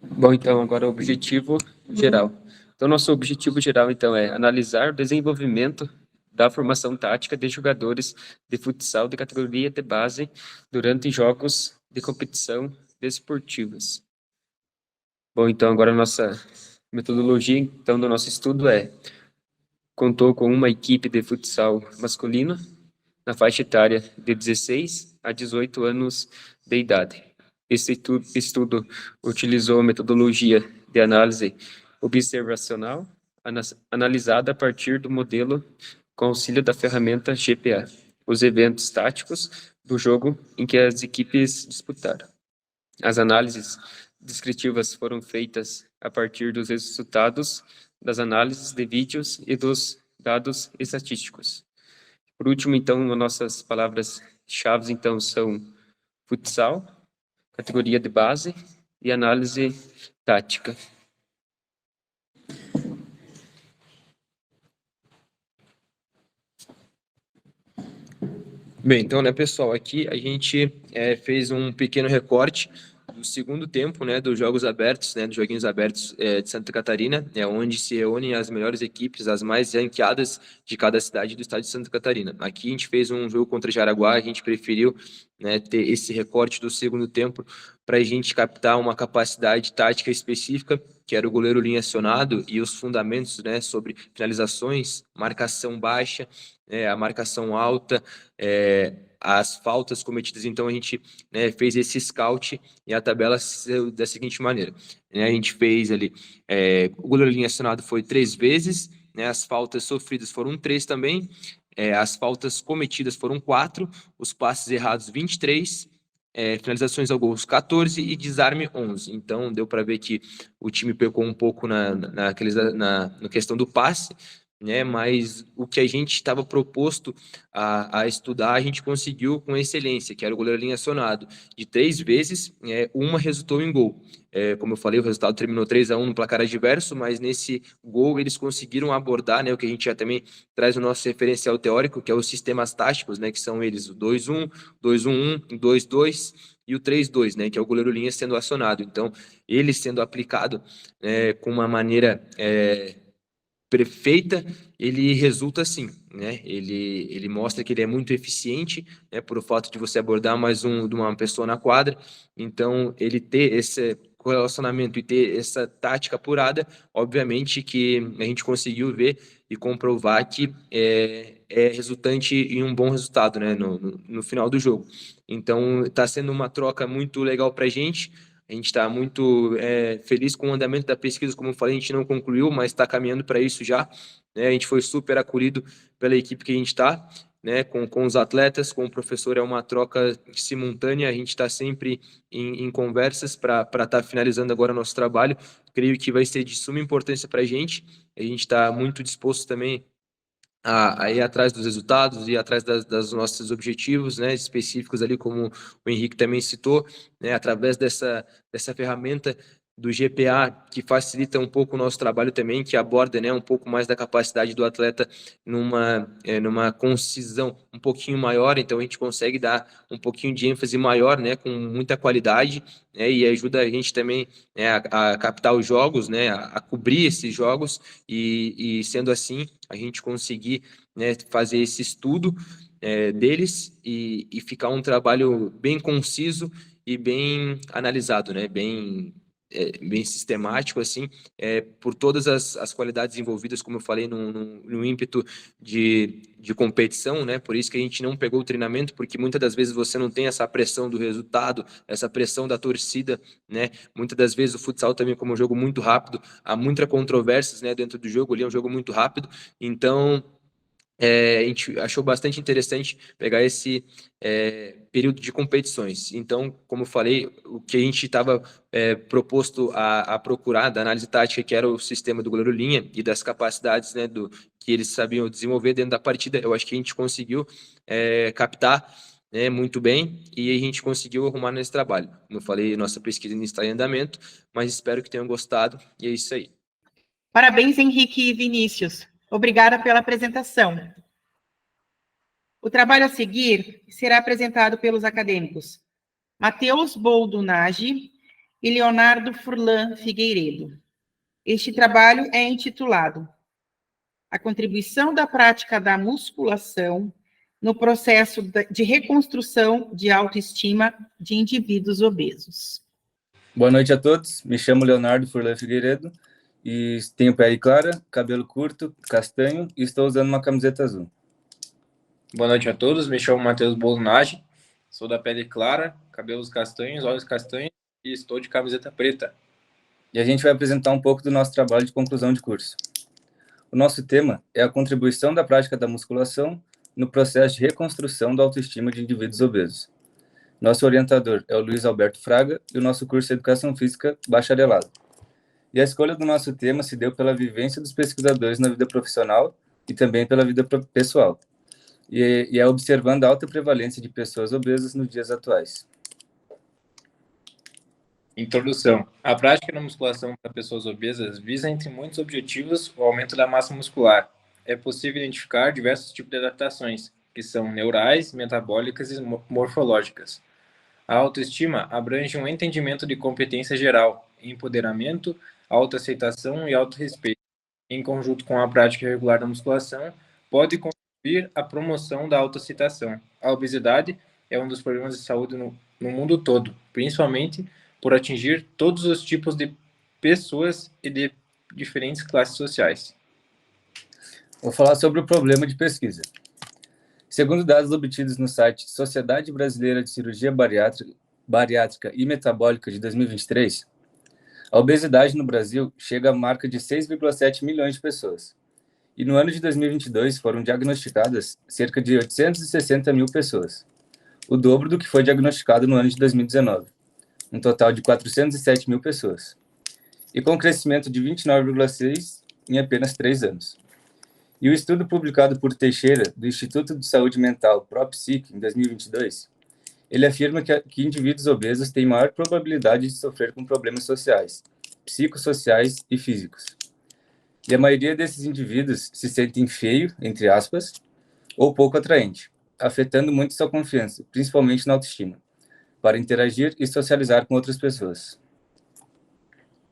Bom, então, agora o objetivo geral. Então, nosso objetivo geral, então, é analisar o desenvolvimento da formação tática de jogadores de futsal de categoria de base durante jogos de competição desportivas. Bom, então, agora a nossa metodologia, então, do nosso estudo contou com uma equipe de futsal masculino na faixa etária de 16 a 18 anos de idade. Esse estudo utilizou a metodologia de análise observacional, analisada a partir do modelo com auxílio da ferramenta GPA, os eventos táticos do jogo em que as equipes disputaram. As análises descritivas foram feitas a partir dos resultados das análises de vídeos e dos dados estatísticos. Por último, então, nossas palavras-chave, então, são futsal, categoria de base e análise tática. Bem, então, né, pessoal, aqui a gente fez um pequeno recorte do segundo tempo, né, dos Jogos Abertos, né, dos Joguinhos Abertos de Santa Catarina, onde se reúnem as melhores equipes, as mais ranqueadas de cada cidade do estado de Santa Catarina. Aqui a gente fez um jogo contra Jaraguá, a gente preferiu, né, ter esse recorte do segundo tempo para a gente captar uma capacidade tática específica, que era o goleiro linha acionado e os fundamentos, né, sobre finalizações, marcação baixa, a marcação alta, as faltas cometidas. Então a gente, né, fez esse scout e a tabela saiu da seguinte maneira, né, a gente fez ali, o goleiro linha acionado foi 3 vezes, né, as faltas sofridas foram 3 também, as faltas cometidas foram 4, os passes errados 23, finalizações ao gol 14 e desarme 11. Então deu para ver que o time pecou um pouco na questão do passe, né, mas o que a gente estava proposto a estudar, a gente conseguiu com excelência, que era o goleiro linha acionado. De 3 vezes, uma resultou em gol. Como eu falei, o resultado terminou 3-1 no placar adverso, mas nesse gol eles conseguiram abordar, né, o que a gente já também traz no nosso referencial teórico, que é os sistemas táticos, né, que são eles o 2-1, 2-1-1, 2-2 e o 3-2, né, que é o goleiro linha sendo acionado. Então, ele sendo aplicado com uma maneira perfeita, ele resulta assim, né? Ele mostra que ele é muito eficiente, né? Por o fato de você abordar mais de uma pessoa na quadra. Então, ele ter correlacionamento e ter essa tática apurada, obviamente que a gente conseguiu ver e comprovar que é resultante em um bom resultado, né, no final do jogo. Então, está sendo uma troca muito legal para a gente está muito feliz com o andamento da pesquisa, como eu falei, a gente não concluiu, mas está caminhando para isso já, né, a gente foi super acolhido pela equipe que a gente está, né, com os atletas, com o professor, é uma troca simultânea, a gente está sempre em conversas para estar finalizando agora o nosso trabalho, creio que vai ser de suma importância para a gente está muito disposto também a ir atrás dos resultados, ir atrás das nossos objetivos, né, específicos ali, como o Henrique também citou, né, através dessa ferramenta do GPA, que facilita um pouco o nosso trabalho também, que aborda, né, um pouco mais da capacidade do atleta numa concisão um pouquinho maior, então a gente consegue dar um pouquinho de ênfase maior, né, com muita qualidade, né, e ajuda a gente também, né, a captar os jogos, né, a cobrir esses jogos, e sendo assim, a gente conseguir, né, fazer esse estudo deles e ficar um trabalho bem conciso e bem analisado, né, bem sistemático, assim, por todas as qualidades envolvidas, como eu falei, no ímpeto de competição, né, por isso que a gente não pegou o treinamento, porque muitas das vezes você não tem essa pressão do resultado, essa pressão da torcida, né, muitas das vezes o futsal também, como um jogo muito rápido, há muitas controvérsias, né, dentro do jogo, ali é um jogo muito rápido, então a gente achou bastante interessante pegar esse período de competições. Então, como eu falei, o que a gente estava proposto a procurar da análise tática, que era o sistema do goleiro linha e das capacidades, né, que eles sabiam desenvolver dentro da partida, eu acho que a gente conseguiu captar, né, muito bem, e a gente conseguiu arrumar nesse trabalho. Como eu falei, nossa pesquisa ainda está em andamento, mas espero que tenham gostado, e é isso aí. Parabéns, Henrique e Vinícius. Obrigada pela apresentação. O trabalho a seguir será apresentado pelos acadêmicos Matheus Boldunagi e Leonardo Furlan Figueiredo. Este trabalho é intitulado A contribuição da prática da musculação no processo de reconstrução de autoestima de indivíduos obesos. Boa noite a todos, me chamo Leonardo Furlan Figueiredo e tenho pele clara, cabelo curto, castanho e estou usando uma camiseta azul. Boa noite a todos, me chamo Matheus Bolnage, sou da pele clara, cabelos castanhos, olhos castanhos e estou de camiseta preta. E a gente vai apresentar um pouco do nosso trabalho de conclusão de curso. O nosso tema é a contribuição da prática da musculação no processo de reconstrução da autoestima de indivíduos obesos. Nosso orientador é o Luiz Alberto Fraga e o nosso curso de Educação Física Bacharelado. E a escolha do nosso tema se deu pela vivência dos pesquisadores na vida profissional e também pela vida pessoal. E é observando a alta prevalência de pessoas obesas nos dias atuais. Introdução. A prática da musculação para pessoas obesas visa, entre muitos objetivos, o aumento da massa muscular. É possível identificar diversos tipos de adaptações, que são neurais, metabólicas e morfológicas. A autoestima abrange um entendimento de competência geral, empoderamento, autoaceitação e autorrespeito. Em conjunto com a prática regular da musculação, pode contribuir à promoção da autoaceitação. A obesidade é um dos problemas de saúde no mundo todo, principalmente por atingir todos os tipos de pessoas e de diferentes classes sociais. Vou falar sobre o problema de pesquisa. Segundo dados obtidos no site Sociedade Brasileira de Cirurgia Bariátrica e Metabólica de 2023, a obesidade no Brasil chega à marca de 6,7 milhões de pessoas. E no ano de 2022 foram diagnosticadas cerca de 860 mil pessoas, o dobro do que foi diagnosticado no ano de 2019, um total de 407 mil pessoas, e com um crescimento de 29,6% em apenas 3 anos. E o estudo publicado por Teixeira, do Instituto de Saúde Mental ProPsic, em 2022, ele afirma que indivíduos obesos têm maior probabilidade de sofrer com problemas sociais, psicossociais e físicos. E a maioria desses indivíduos se sentem feio, entre aspas, ou pouco atraente, afetando muito sua confiança, principalmente na autoestima, para interagir e socializar com outras pessoas.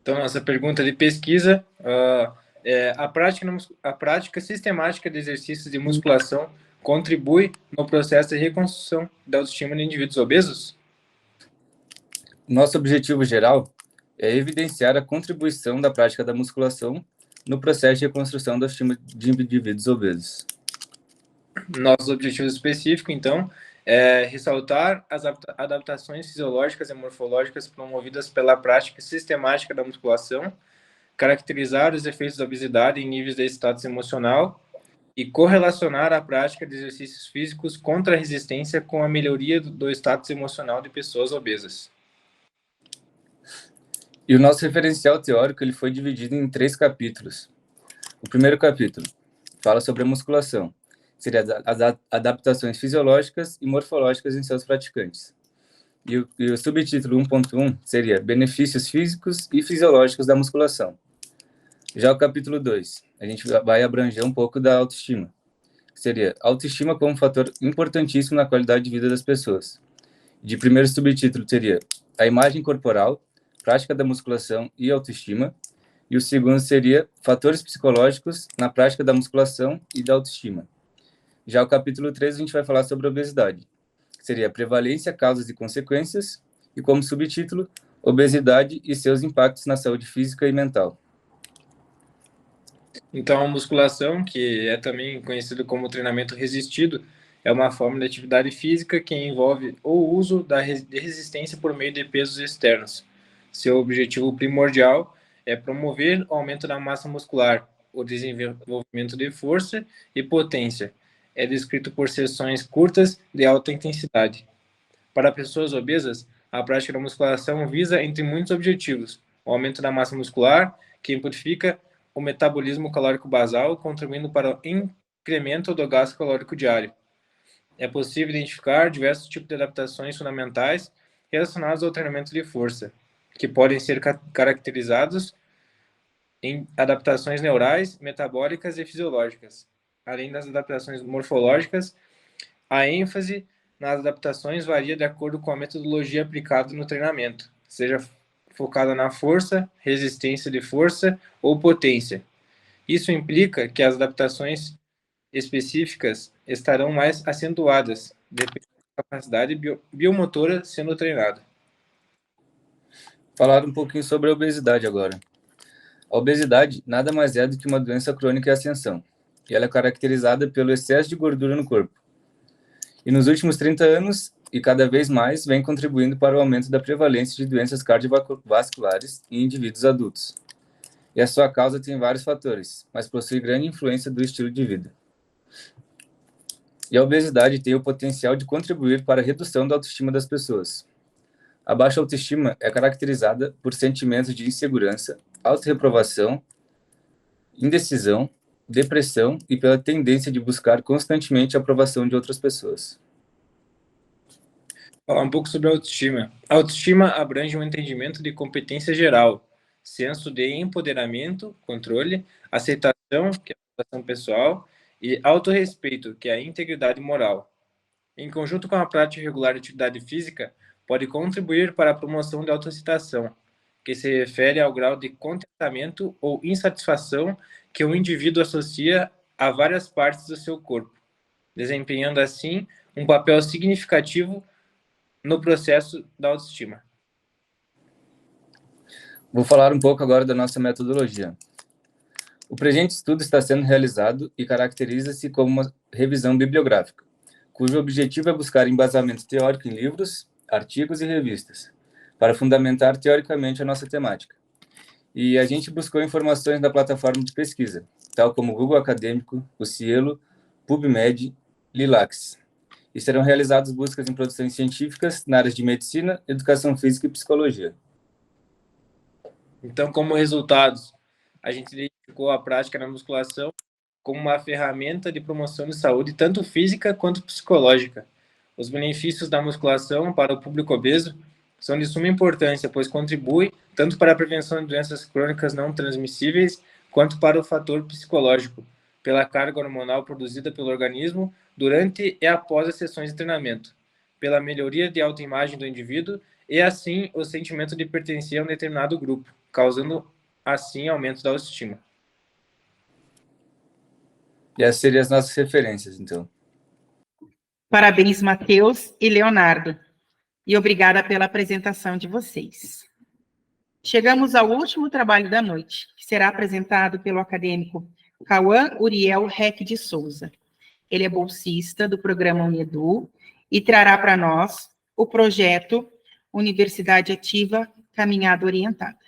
Então, nossa pergunta de pesquisa, a prática sistemática de exercícios de musculação contribui no processo de reconstrução da autoestima de indivíduos obesos? Nosso objetivo geral é evidenciar a contribuição da prática da musculação no processo de reconstrução da autoestima de indivíduos obesos. Nosso objetivo específico, então, é ressaltar as adaptações fisiológicas e morfológicas promovidas pela prática sistemática da musculação, caracterizar os efeitos da obesidade em níveis de status emocional e correlacionar a prática de exercícios físicos contra a resistência com a melhoria do status emocional de pessoas obesas. E o nosso referencial teórico ele foi dividido em 3 capítulos. O primeiro capítulo fala sobre a musculação, seria as adaptações fisiológicas e morfológicas em seus praticantes. E o subtítulo 1.1 seria benefícios físicos e fisiológicos da musculação. Já o capítulo 2, a gente vai abranger um pouco da autoestima, que seria autoestima como fator importantíssimo na qualidade de vida das pessoas. De primeiro subtítulo seria a imagem corporal, prática da musculação e autoestima. E o segundo seria fatores psicológicos na prática da musculação e da autoestima. Já o capítulo 3 a gente vai falar sobre a obesidade, que seria prevalência, causas e consequências, e como subtítulo, obesidade e seus impactos na saúde física e mental. Então, a musculação, que é também conhecido como treinamento resistido, é uma forma de atividade física que envolve o uso de resistência por meio de pesos externos. Seu objetivo primordial é promover o aumento da massa muscular, o desenvolvimento de força e potência. É descrito por sessões curtas de alta intensidade. Para pessoas obesas, a prática da musculação visa, entre muitos objetivos, o aumento da massa muscular, que amplifica o metabolismo calórico basal, contribuindo para o incremento do gasto calórico diário. É possível identificar diversos tipos de adaptações fundamentais relacionados ao treinamento de força, que podem ser caracterizados em adaptações neurais, metabólicas e fisiológicas. Além das adaptações morfológicas, a ênfase nas adaptações varia de acordo com a metodologia aplicada no treinamento, seja focada na força, resistência de força ou potência. Isso implica que as adaptações específicas estarão mais acentuadas, dependendo da capacidade biomotora sendo treinada. Falar um pouquinho sobre a obesidade agora. A obesidade nada mais é do que uma doença crônica em ascensão, e ela é caracterizada pelo excesso de gordura no corpo. E nos últimos 30 anos, e cada vez mais, vem contribuindo para o aumento da prevalência de doenças cardiovasculares em indivíduos adultos. E a sua causa tem vários fatores, mas possui grande influência do estilo de vida. E a obesidade tem o potencial de contribuir para a redução da autoestima das pessoas. A baixa autoestima é caracterizada por sentimentos de insegurança, autorreprovação, indecisão, depressão e pela tendência de buscar constantemente a aprovação de outras pessoas. Falar um pouco sobre a autoestima. A autoestima abrange um entendimento de competência geral, senso de empoderamento, controle, aceitação, que é a aceitação pessoal, e autorrespeito, que é a integridade moral. Em conjunto com a prática regular de atividade física, pode contribuir para a promoção da autoaceitação, que se refere ao grau de contentamento ou insatisfação que o indivíduo associa a várias partes do seu corpo, desempenhando assim um papel significativo no processo da autoestima. Vou falar um pouco agora da nossa metodologia. O presente estudo está sendo realizado e caracteriza-se como uma revisão bibliográfica, cujo objetivo é buscar embasamento teórico em livros, artigos e revistas, para fundamentar teoricamente a nossa temática. E a gente buscou informações da plataforma de pesquisa, tal como o Google Acadêmico, o Cielo, PubMed, Lilacs. E serão realizadas buscas em produções científicas na área de medicina, educação física e psicologia. Então, como resultados, a gente identificou a prática na musculação como uma ferramenta de promoção de saúde, tanto física quanto psicológica. Os benefícios da musculação para o público obeso são de suma importância, pois contribui tanto para a prevenção de doenças crônicas não transmissíveis, quanto para o fator psicológico, pela carga hormonal produzida pelo organismo durante e após as sessões de treinamento, pela melhoria de autoimagem do indivíduo e, assim, o sentimento de pertencer a um determinado grupo, causando, assim, aumento da autoestima. E essas seriam as nossas referências, então. Parabéns, Matheus e Leonardo. E obrigada pela apresentação de vocês. Chegamos ao último trabalho da noite, que será apresentado pelo acadêmico Cauã Uriel Reck de Souza. Ele é bolsista do programa Unedu e trará para nós o projeto Universidade Ativa Caminhada Orientada.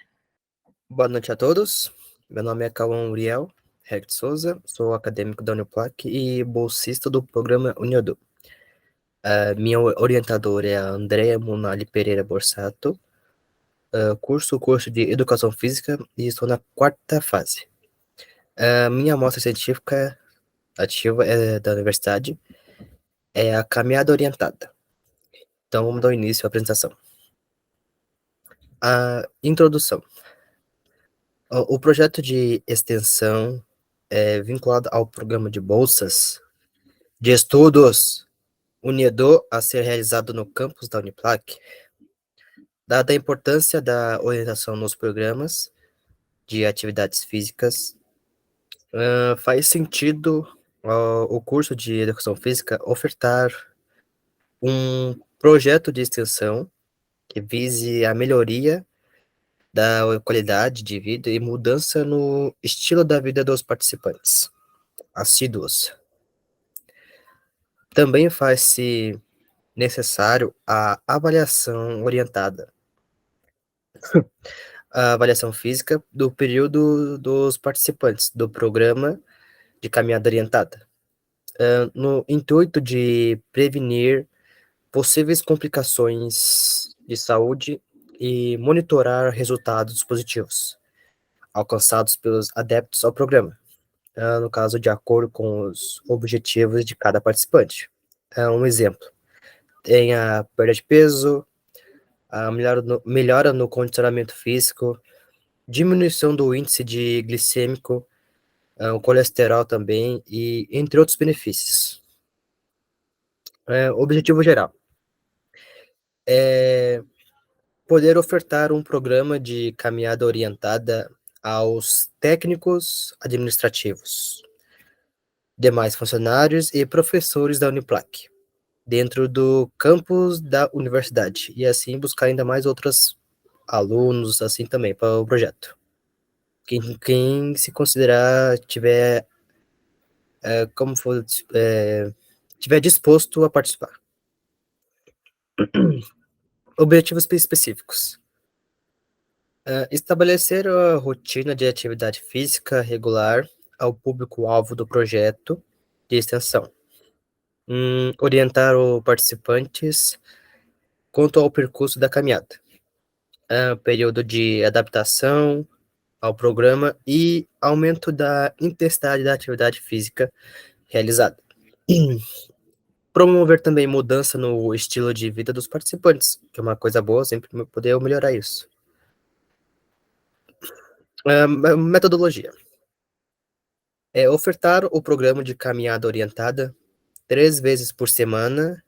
Boa noite a todos. Meu nome é Cauã Uriel Reck de Souza, sou acadêmico da Uniplac e bolsista do programa Unedu. Minha orientadora é a Andrea Munali Pereira Borsato, curso de Educação Física e estou na 4ª fase. Minha amostra científica ativa da universidade é a caminhada orientada. Então, vamos dar início à apresentação. A introdução. O projeto de extensão é vinculado ao programa de bolsas de estudos Unedu a ser realizado no campus da Uniplac. Dada a importância da orientação nos programas de atividades físicas, faz sentido o curso de Educação Física ofertar um projeto de extensão que vise a melhoria da qualidade de vida e mudança no estilo da vida dos participantes assíduos. Também faz-se necessário a avaliação orientada, a avaliação física do período dos participantes do programa de caminhada orientada, no intuito de prevenir possíveis complicações de saúde e monitorar resultados positivos alcançados pelos adeptos ao programa, no caso, de acordo com os objetivos de cada participante. Um exemplo, tem a perda de peso, a melhora no condicionamento físico, diminuição do índice de glicêmico, o colesterol também, e entre outros benefícios. Objetivo geral é poder ofertar um programa de caminhada orientada aos técnicos administrativos, demais funcionários e professores da Uniplac, dentro do campus da universidade, e assim buscar ainda mais outros alunos, assim também, para o projeto. Quem se considerar tiver, tiver disposto a participar. Objetivos específicos. Estabelecer a rotina de atividade física regular ao público-alvo do projeto de extensão. Orientar os participantes quanto ao percurso da caminhada. Período de adaptação ao programa e aumento da intensidade da atividade física realizada. Promover também mudança no estilo de vida dos participantes, que é uma coisa boa, sempre poder melhorar isso. Metodologia. Ofertar o programa de caminhada orientada 3 vezes por semana,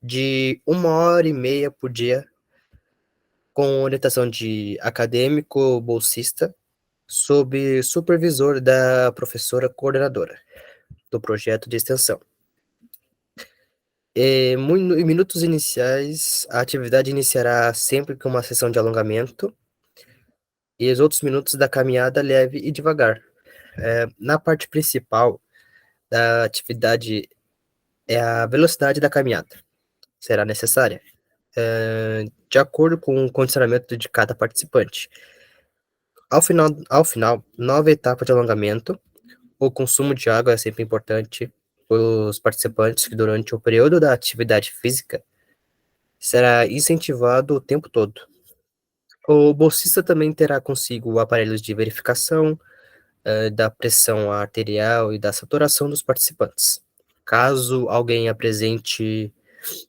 de 1h30 por dia, com orientação de acadêmico bolsista, sob supervisor da professora coordenadora do projeto de extensão. Em minutos iniciais, a atividade iniciará sempre com uma sessão de alongamento e os outros minutos da caminhada leve e devagar. Na parte principal da atividade, a velocidade da caminhada será necessária, de acordo com o condicionamento de cada participante. Ao final, 9 etapas de alongamento. O consumo de água é sempre importante para os participantes, que durante o período da atividade física será incentivado o tempo todo. O bolsista também terá consigo aparelhos de verificação da pressão arterial e da saturação dos participantes, caso alguém apresente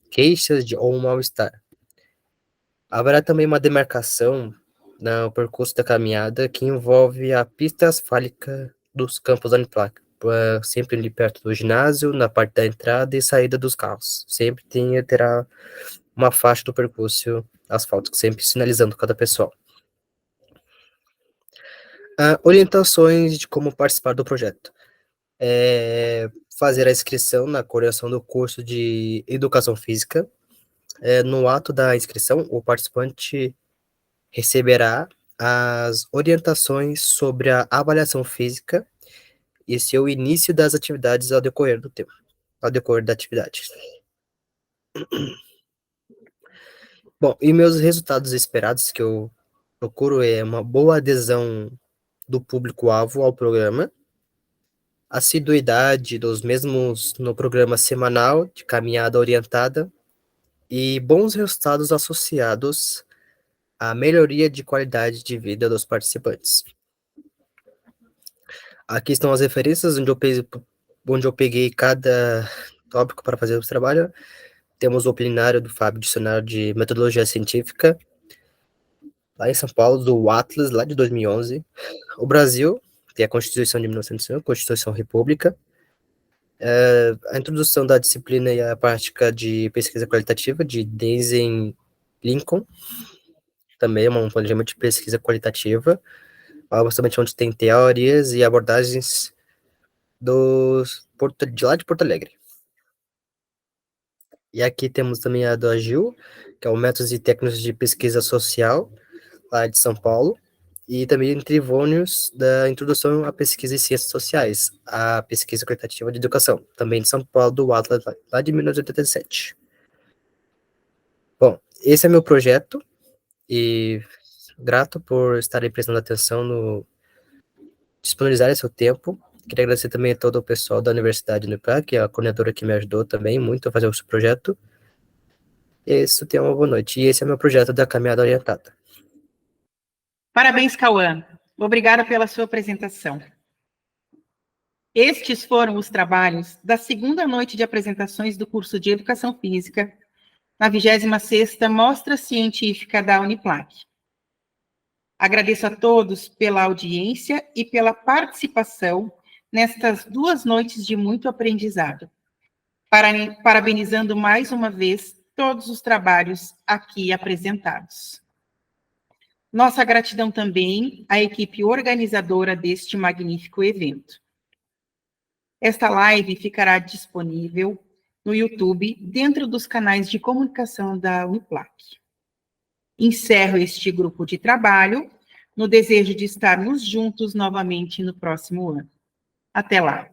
queixas ou um mal-estar. Haverá também uma demarcação no percurso da caminhada que envolve a pista asfáltica dos campos da Uniplac, sempre ali perto do ginásio, na parte da entrada e saída dos carros. Sempre terá uma faixa do percurso asfáltico, sempre sinalizando cada pessoal. Orientações de como participar do projeto. Fazer a inscrição na coordenação do curso de Educação Física. No ato da inscrição, o participante receberá as orientações sobre a avaliação física e seu início das atividades ao decorrer do tempo, ao decorrer da atividade. Bom, e meus resultados esperados que eu procuro é uma boa adesão do público-alvo ao programa, assiduidade dos mesmos no programa semanal de caminhada orientada e bons resultados associados à melhoria de qualidade de vida dos participantes. Aqui estão as referências onde eu peguei cada tópico para fazer o trabalho. Temos o plenário do Fábio Dicionário de Metodologia Científica, lá em São Paulo, do Atlas, lá de 2011. O Brasil, tem a Constituição de 1905, Constituição República. A introdução da disciplina e a prática de pesquisa qualitativa, de Denzen Lincoln. Também é um planejamento de pesquisa qualitativa, bastante onde tem teorias e abordagens de lá de Porto Alegre. E aqui temos também a do Agil, que é o Métodos e Técnicas de Pesquisa Social, lá de São Paulo, e também Trivônios, da Introdução à Pesquisa em Ciências Sociais, a Pesquisa Qualitativa de Educação, também de São Paulo, do Atlas, lá de 1987. Bom, esse é meu projeto, e grato por estarem prestando atenção no disponibilizar seu tempo. Queria agradecer também a todo o pessoal da Universidade Uniplac, que é a coordenadora que me ajudou também muito a fazer esse projeto. E é isso, tenha uma boa noite. E esse é meu projeto da Caminhada Orientada. Parabéns, Cauã. Obrigada pela sua apresentação. Estes foram os trabalhos da segunda noite de apresentações do curso de Educação Física, na 26ª Mostra Científica da Uniplac. Agradeço a todos pela audiência e pela participação nestas 2 noites de muito aprendizado. Parabenizando mais uma vez todos os trabalhos aqui apresentados. Nossa gratidão também à equipe organizadora deste magnífico evento. Esta live ficará disponível no YouTube, dentro dos canais de comunicação da Uniplac. Encerro este grupo de trabalho no desejo de estarmos juntos novamente no próximo ano. Até lá!